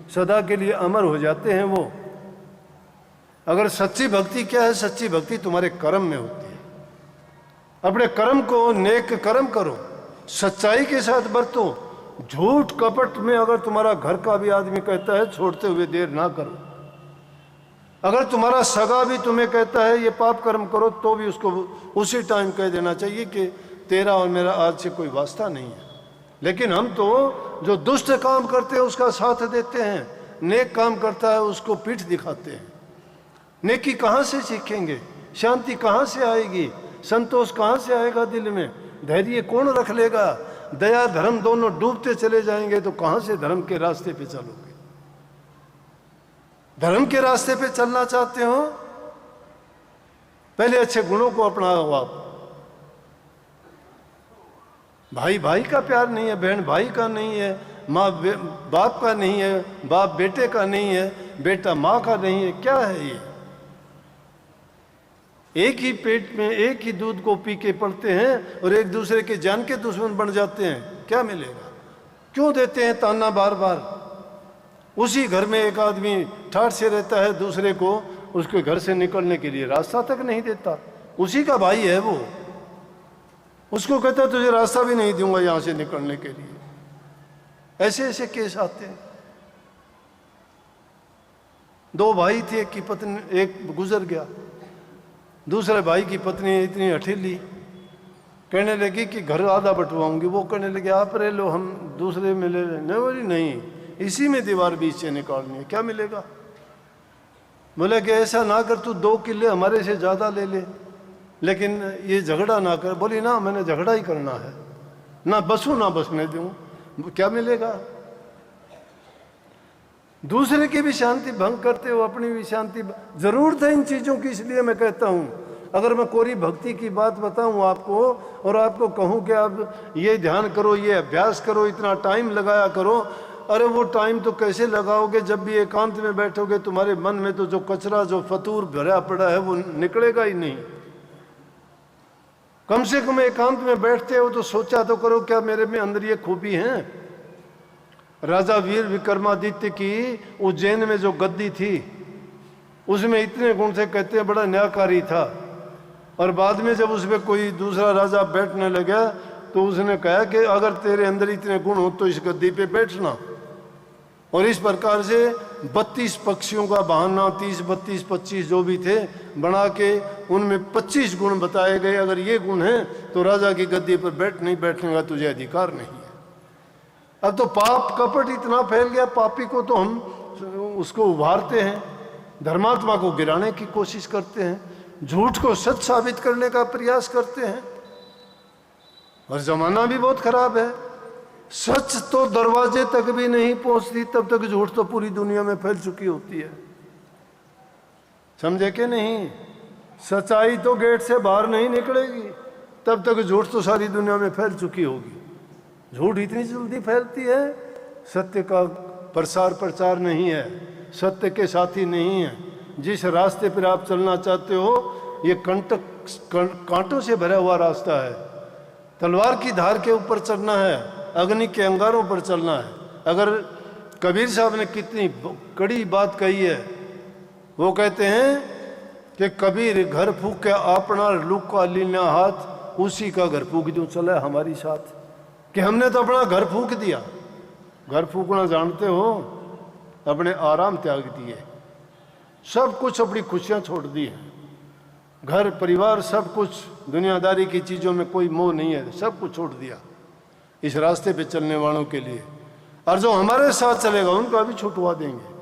सदा के लिए अमर हो जाते हैं वो। अगर सच्ची भक्ति क्या है? सच्ची भक्ति तुम्हारे कर्म में होती है। अपने कर्म को नेक कर्म करो, सच्चाई के साथ बरतो। झूठ कपट में अगर तुम्हारा घर का भी आदमी कहता है छोड़ते हुए देर ना करो, अगर तुम्हारा सगा भी तुम्हें कहता है ये पाप कर्म करो, तो भी उसको उसी टाइम कह देना चाहिए कि तेरा और मेरा आज से कोई वास्ता नहीं है। लेकिन हम तो जो दुष्ट काम करते हैं उसका साथ देते हैं, नेक काम करता है उसको पीठ दिखाते हैं। नेकी कहाँ से सीखेंगे? शांति कहाँ से आएगी? संतोष कहाँ से आएगा दिल में? धैर्य कौन रख लेगा? दया धर्म दोनों डूबते चले जाएंगे तो कहाँ से धर्म के रास्ते पे चलोगे? धर्म के रास्ते पे चलना चाहते हो, पहले अच्छे गुणों को अपनाओ आप। भाई भाई का प्यार नहीं है, बहन भाई का नहीं है, माँ बाप का नहीं है, बाप बेटे का नहीं है, बेटा माँ का नहीं है। क्या है ये? एक ही पेट में एक ही दूध को पी के पड़ते हैं और एक दूसरे के जान के दुश्मन बन जाते हैं। क्या मिलेगा? क्यों देते हैं ताना बार बार? उसी घर में एक आदमी ठाठ से रहता है, दूसरे को उसके घर से निकलने के लिए रास्ता तक नहीं देता। उसी का भाई है वो, उसको कहता है तुझे रास्ता भी नहीं दूंगा यहां से निकलने के लिए। ऐसे ऐसे केस आते हैं। दो भाई थे, एक की पत्नी, एक गुजर गया, दूसरे भाई की पत्नी इतनी हठीली, कहने लगी कि घर आधा बंटवाऊंगी। वो कहने लगे आप रह लो, हम दूसरे में ले लें। नहीं बोली नहीं, इसी में दीवार बीच से निकालनी है। क्या मिलेगा? बोले कि ऐसा ना कर, तू 2 किले हमारे से ज़्यादा ले ले, लेकिन ये झगड़ा ना कर। बोली ना, मैंने झगड़ा ही करना है, ना बसूं ना बसने दूं। क्या मिलेगा? दूसरे की भी शांति भंग करते हो, अपनी भी शांति। जरूरत है इन चीज़ों की, इसलिए मैं कहता हूँ। अगर मैं कोरी भक्ति की बात बताऊं आपको और आपको कहूं कि आप ये ध्यान करो, ये अभ्यास करो, इतना टाइम लगाया करो, अरे वो टाइम तो कैसे लगाओगे? जब भी एकांत में बैठोगे तुम्हारे मन में तो जो कचरा, जो फतूर भरा पड़ा है वो निकलेगा ही नहीं। कम से कम एकांत में बैठते हो तो सोचा तो करो, क्या मेरे में अंदर ये खूबी है? राजा वीर विक्रमादित्य की उज्जैन में जो गद्दी थी उसमें इतने गुण थे, कहते हैं बड़ा न्यायकारी था। और बाद में जब उसमें कोई दूसरा राजा बैठने लगा तो उसने कहा कि अगर तेरे अंदर इतने गुण हो तो इस गद्दी पे बैठना। और इस प्रकार से 32 पक्षियों का बहाना, 30, 32, 25 जो भी थे बना के उनमें 25 गुण बताए गए। अगर ये गुण हैं तो राजा की गद्दी पर बैठने का तुझे अधिकार नहीं है। अब तो पाप कपट इतना फैल गया, पापी को तो हम उसको उभारते हैं, धर्मात्मा को गिराने की कोशिश करते हैं, झूठ को सच साबित करने का प्रयास करते हैं। और जमाना भी बहुत खराब है। सच तो दरवाजे तक भी नहीं पहुंचती तब तक झूठ तो पूरी दुनिया में फैल चुकी होती है। समझे कि नहीं? सच्चाई तो गेट से बाहर नहीं निकलेगी तब तक झूठ तो सारी दुनिया में फैल चुकी होगी। झूठ इतनी जल्दी फैलती है, सत्य का प्रचार नहीं है, सत्य के साथी नहीं है। जिस रास्ते पर आप चलना चाहते हो ये कांटों से भरा हुआ रास्ता है। तलवार की धार के ऊपर चलना है, अग्नि के अंगारों पर चलना है। अगर कबीर साहब ने कितनी कड़ी बात कही है, वो कहते हैं कि कबीर घर फूक के अपना लुका लीना हाथ, उसी का घर फूक जो चला हमारी साथ। कि हमने तो अपना घर फूक दिया। घर फूकना जानते हो? अपने आराम त्याग दिए, सब कुछ अपनी खुशियां छोड़ दी हैं। घर परिवार सब कुछ, दुनियादारी की चीज़ों में कोई मोह नहीं है, सब कुछ छोड़ दिया इस रास्ते पे चलने वालों के लिए। और जो हमारे साथ चलेगा उनका भी छुटवा देंगे।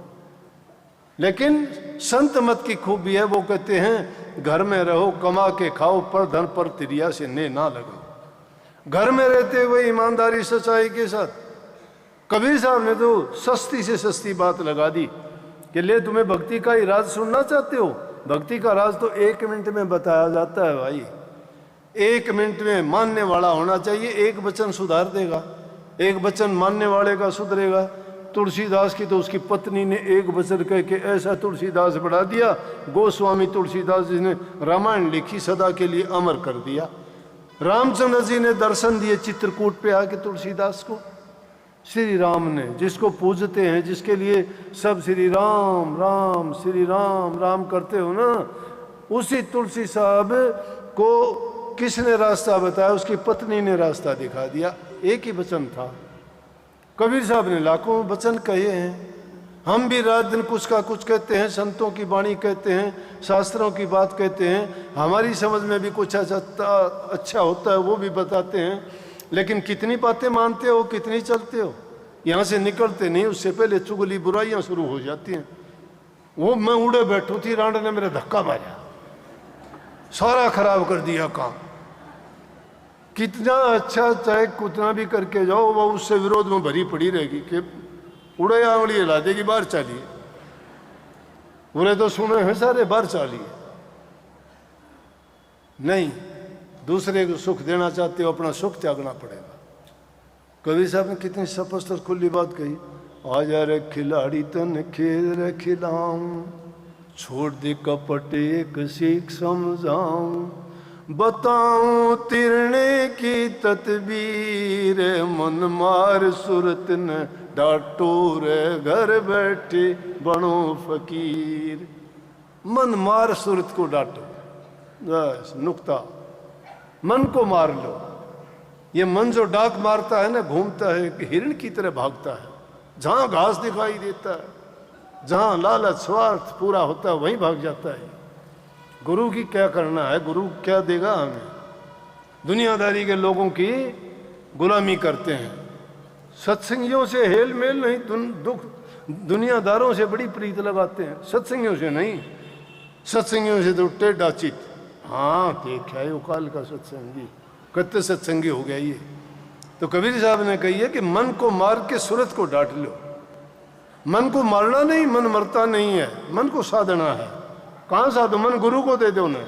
लेकिन संत मत की खूबी है, वो कहते हैं घर में रहो कमा के खाओ, पर धन पर तिरिया से ने ना लगाओ। घर में रहते हुए ईमानदारी सच्चाई के साथ। कबीर साहब ने तो सस्ती से सस्ती बात लगा दी कि ले तुम्हें भक्ति का ही राज सुनना चाहते हो, भक्ति का राज तो 1 मिनट में बताया जाता है भाई। 1 मिनट में मानने वाला होना चाहिए, एक वचन सुधार देगा, एक वचन मानने वाले का सुधरेगा। तुलसीदास की तो उसकी पत्नी ने एक वचन कह के ऐसा तुलसीदास बढ़ा दिया, गोस्वामी तुलसीदास जी ने रामायण लिखी, सदा के लिए अमर कर दिया। रामचंद्र जी ने दर्शन दिए चित्रकूट पे आके तुलसीदास को। श्री राम ने, जिसको पूजते हैं, जिसके लिए सब श्री राम राम श्री राम राम करते हो ना, उसी तुलसी साहब को किसने रास्ता बताया? उसकी पत्नी ने रास्ता दिखा दिया। एक ही वचन था। कबीर साहब ने लाखों वचन कहे हैं। हम भी रात दिन कुछ का कुछ कहते हैं, संतों की वाणी कहते हैं, शास्त्रों की बात कहते हैं, हमारी समझ में भी कुछ अच्छा होता है वो भी बताते हैं। लेकिन कितनी बातें मानते हो, कितनी चलते हो? यहाँ से निकलते नहीं, उससे पहले चुगली बुराइयाँ शुरू हो जाती हैं। वो मैं उड़े बैठू थी, रांड ने मेरा धक्का मारा, सारा खराब कर दिया काम। कितना अच्छा चाहे कितना भी करके जाओ, वो उससे विरोध में भरी पड़ी रहेगी कि उड़े आंगली हिला देगी, बाहर चालिए। उड़े तो सुने हैं सारे, बाहर चालिए। नहीं, दूसरे को सुख देना चाहते हो, अपना सुख त्यागना पड़ेगा। कबीर साहब ने कितनी स्पष्ट और खुली बात कही। आजा रे खिलाड़ी तन खेल रे खिलाऊं, छोड़ दे कपट एक सीख समझाऊं, बताऊं तिरने की तदबीर, मन मार सूरत न डांटो रे घर बैठे बनो फकीर। मन मार सूरत को डांटो, बस नुक्ता। मन को मार लो। ये मन जो डाक मारता है ना, घूमता है कि हिरण की तरह भागता है। जहां घास दिखाई देता है, जहां लालच स्वार्थ पूरा होता है, वहीं भाग जाता है। गुरु की क्या करना है? गुरु क्या देगा हमें? दुनियादारी के लोगों की गुलामी करते हैं, सत्संगियों से हेल मेल नहीं, दुख दुनियादारों से बड़ी प्रीत लगाते हैं, सत्संगियों से नहीं। सत्संगियों से तो टेढ़ा चित। हाँ देखा है उकाल का सत्संगी, कितने सत्संगी हो गया ये। तो कबीर साहब ने कही है कि मन को मार के सूरत को डांट लो। मन को मारना नहीं, मन मरता नहीं है, मन को साधना है। कहाँ साधो? मन गुरु को दे दो ना।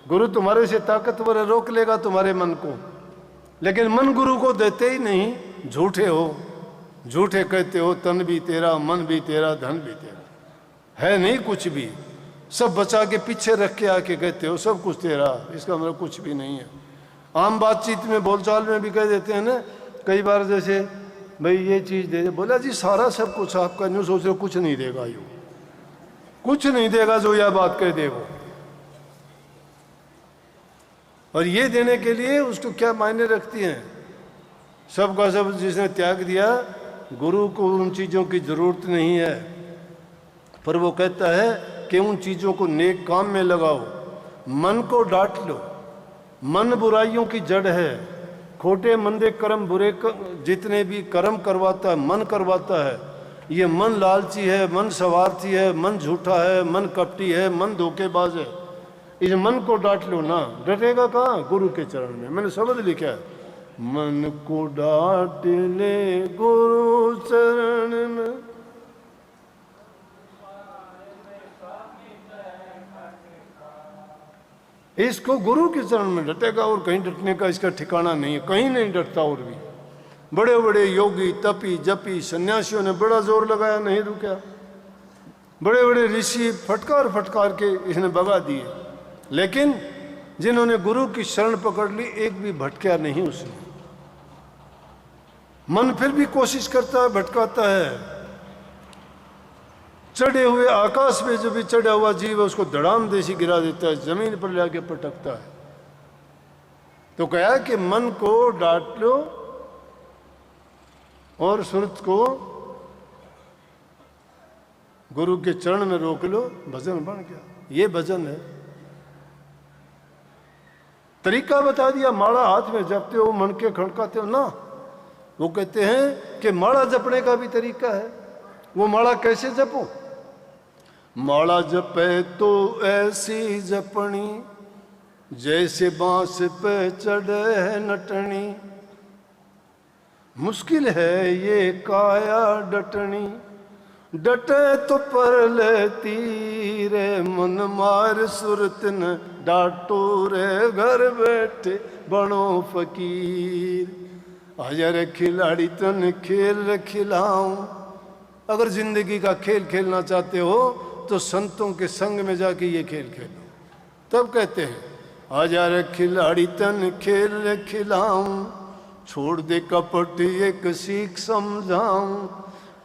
गुरु तुम्हारे से ताकतवर है, रोक लेगा तुम्हारे मन को। लेकिन मन गुरु को देते ही नहीं, झूठे हो, झूठे कहते हो तन भी तेरा, मन भी तेरा, धन भी तेरा, है नहीं कुछ भी। सब बचा के पीछे रख के आके कहते हो सब कुछ तेरा, इसका मतलब कुछ भी नहीं है। आम बातचीत में बोलचाल में भी कह देते हैं ना कई बार, जैसे भाई ये चीज़ दे दे, बोला जी सारा सब कुछ आपका, यूँ सोच रहे हो कुछ नहीं देगा, यूँ कुछ नहीं देगा जो यह बात कह दे वो। और ये देने के लिए उसको क्या मायने रखती हैं? सबका सब जिसने त्याग दिया, गुरु को उन चीज़ों की ज़रूरत नहीं है, पर वो कहता है कि उन चीज़ों को नेक काम में लगाओ। मन को डांट लो। मन बुराइयों की जड़ है। खोटे मंदे कर्म, बुरे जितने भी कर्म करवाता है मन करवाता है। ये मन लालची है, मन स्वार्थी है, मन झूठा है, मन कपटी है, मन धोखेबाज है। इस मन को डांट लो ना। डटेगा कहाँ? गुरु के चरण में। मैंने शब्द लिखा है, मन को डांट ले गुरु चरण में। इसको गुरु के चरण में डटेगा, और कहीं डटने का इसका ठिकाना नहीं है, कहीं नहीं डटता। और भी बड़े बड़े योगी, तपी, जपी, सन्यासियों ने बड़ा जोर लगाया, नहीं रुका। बड़े बड़े ऋषि फटकार फटकार के इसने भगा दिए, लेकिन जिन्होंने गुरु की शरण पकड़ ली, एक भी भटका नहीं उसने। मन फिर भी कोशिश करता है, भटकाता है। चढ़े हुए आकाश में जो भी चढ़ा हुआ जीव है उसको धड़ाम देसी गिरा देता है, जमीन पर लाके पटकता है। तो कहा कि मन को डांट लो और सूरत को गुरु के चरण में रोक लो, भजन बन गया। ये भजन है। तरीका बता दिया, माला हाथ में जपते हो, मन के खड़काते हो ना, वो कहते हैं कि माला जपने का भी तरीका है। वो माला कैसे जपो? माला जपे तो ऐसी जपनी जैसे बांस पे चढ़े है नटनी, मुश्किल है ये काया डटनी, डटे तो पर लेती रे, मन मार सुरत न डाटो रे, घर बैठे बनो फकीर। आजा रे खिलाड़ी तन खेल खिलाऊं। अगर जिंदगी का खेल खेलना चाहते हो तो संतों के संग में जाके ये खेल खेलो। तब कहते हैं आजा रे खिलाड़ी तन खेल खिलाऊं, छोड़ दे कपट एक सीख समझाऊं,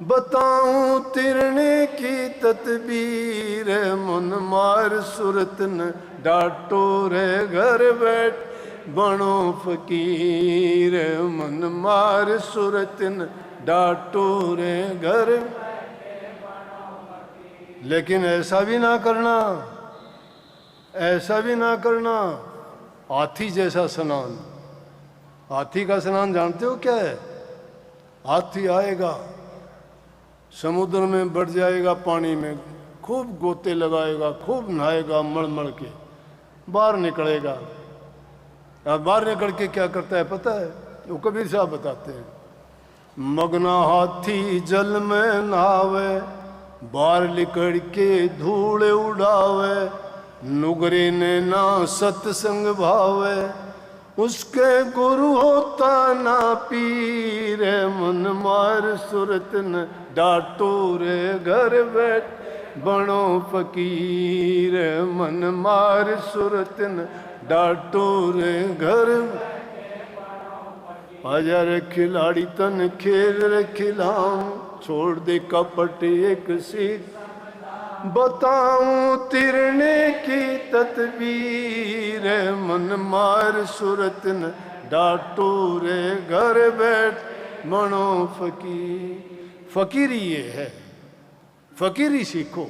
बताऊं तिरने की तदबीर, मन मार सुरत न डाटो रे, घर बैठ बनो फकीर, मन मार सुरत न डाटो रे, घर। लेकिन ऐसा भी ना करना, ऐसा भी ना करना हाथी जैसा स्नान। हाथी का स्नान जानते हो क्या है? हाथी आएगा, समुद्र में बढ़ जाएगा, पानी में खूब गोते लगाएगा, खूब नहाएगा, मड़ मड़ के बाहर निकलेगा। अब बाहर निकल के क्या करता है पता है? वो कबीर साहब बताते हैं, मगना हाथी जल में नहावे, बाहर निकल के धूल उड़ावे, नुगरे ने ना सत्संग भावे, उसके गुरु होता ना पीर, मन मार सुरत न डाटो रे, घर बैठ बनो फकीर, मन मार सुरत न डाटो रे, घर। आजा रे खिलाड़ी तन खेल खिलाऊं, छोड़ दे कपट एक सीख, बताऊं तिरने की तदबीर, मन मार सुरत न डाटो रे, घर बैठ बनो फकीर। फकीरी ये है, फकीरी सीखो,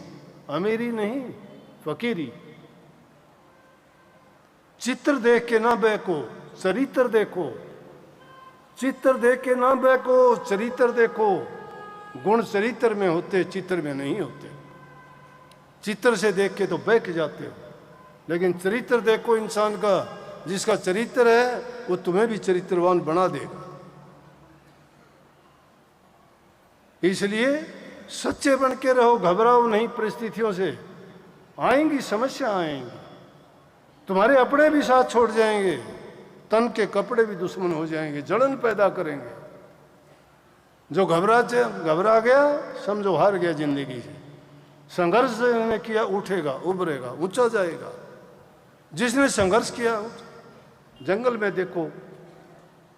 अमीरी नहीं, फकीरी। चित्र देख के ना बहको, चरित्र देखो। चित्र देख के ना बहको, चरित्र देखो। गुण चरित्र में होते, चित्र में नहीं होते। चित्र से देख के तो बहक जाते हो, लेकिन चरित्र देखो इंसान का। जिसका चरित्र है वो तुम्हें भी चरित्रवान बना देगा। इसलिए सच्चे बन के रहो, घबराओ नहीं परिस्थितियों से। आएंगी समस्या, आएंगी, तुम्हारे अपने भी साथ छोड़ जाएंगे, तन के कपड़े भी दुश्मन हो जाएंगे, जलन पैदा करेंगे। जो घबरा गया समझो हार गया जिंदगी से। संघर्ष ने किया उठेगा, उभरेगा, ऊंचा जाएगा। जिसने संघर्ष किया, जंगल में देखो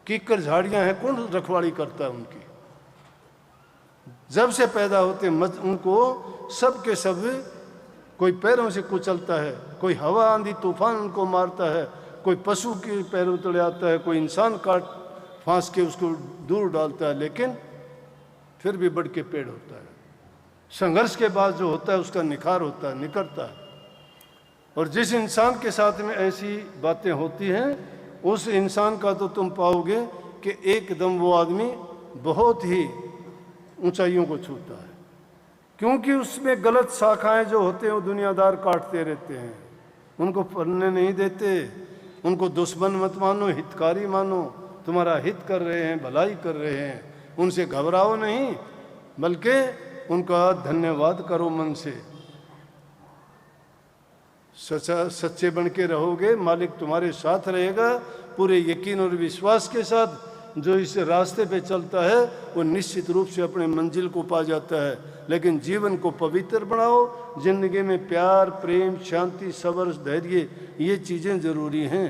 कीकर झाड़ियां हैं, कौन रखवाली करता है उनकी? जब से पैदा होते उनको सब के सब कोई पैरों से कुचलता है, कोई हवा आंधी तूफान उनको मारता है, कोई पशु के पैरों तले आता है, कोई इंसान काट फांस के उसको दूर डालता है, लेकिन फिर भी बढ़ के पेड़ होता है। संघर्ष के बाद जो होता है उसका निखार होता है, निकलता है। और जिस इंसान के साथ में ऐसी बातें होती हैं, उस इंसान का तो तुम पाओगे कि एकदम वो आदमी बहुत ही ऊंचाइयों को छूता है, क्योंकि उसमें गलत शाखाएं जो होते हैं वो दुनियादार काटते रहते हैं, उनको पढ़ने नहीं देते। उनको दुश्मन मत मानो, हितकारी मानो। तुम्हारा हित कर रहे हैं, भलाई कर रहे हैं, उनसे घबराओ नहीं, बल्कि उनका धन्यवाद करो मन से। सच्चे बन के रहोगे, मालिक तुम्हारे साथ रहेगा। पूरे यकीन और विश्वास के साथ जो इस रास्ते पे चलता है वो निश्चित रूप से अपने मंजिल को पा जाता है। लेकिन जीवन को पवित्र बनाओ। जिंदगी में प्यार, प्रेम, शांति, सब्र, धैर्य, ये चीज़ें ज़रूरी हैं।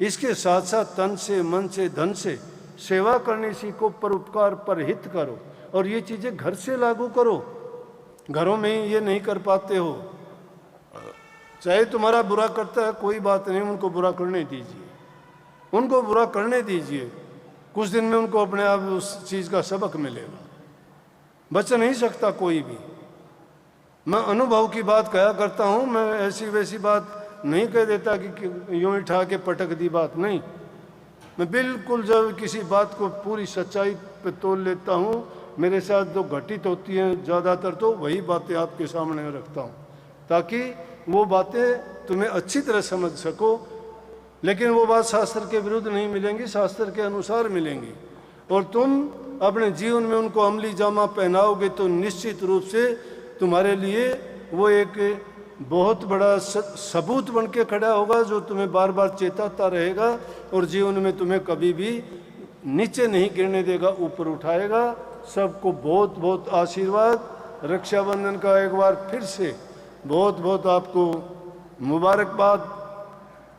इसके साथ साथ तन से, मन से, धन से सेवा करने सीखो, परोपकार, परहित करो। और ये चीज़ें घर से लागू करो। घरों में ही ये नहीं कर पाते हो, चाहे तुम्हारा बुरा करता है कोई बात नहीं, उनको बुरा करने दीजिए, उनको बुरा करने दीजिए। कुछ दिन में उनको अपने आप उस चीज़ का सबक मिलेगा। बच नहीं सकता कोई भी। मैं अनुभव की बात कहा करता हूँ, मैं ऐसी वैसी बात नहीं कह देता कि यूँ ही ठा के पटक दी बात नहीं। मैं बिल्कुल जब किसी बात को पूरी सच्चाई पे तोल लेता हूँ, मेरे साथ जो घटित होती हैं ज़्यादातर तो वही बातें आपके सामने रखता हूँ, ताकि वो बातें तुम्हें अच्छी तरह समझ सको। लेकिन वो बात शास्त्र के विरुद्ध नहीं मिलेंगी, शास्त्र के अनुसार मिलेंगी, और तुम अपने जीवन में उनको अमली जामा पहनाओगे तो निश्चित रूप से तुम्हारे लिए वो एक बहुत बड़ा सबूत बन के खड़ा होगा, जो तुम्हें बार बार चेताता रहेगा और जीवन में तुम्हें कभी भी नीचे नहीं गिरने देगा, ऊपर उठाएगा। सबको बहुत बहुत आशीर्वाद। रक्षाबंधन का एक बार फिर से बहुत बहुत आपको मुबारकबाद।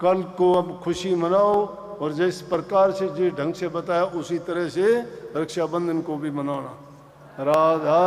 कल को अब खुशी मनाओ, और जिस प्रकार से जिस ढंग से बताया उसी तरह से रक्षाबंधन को भी मनाना। राधा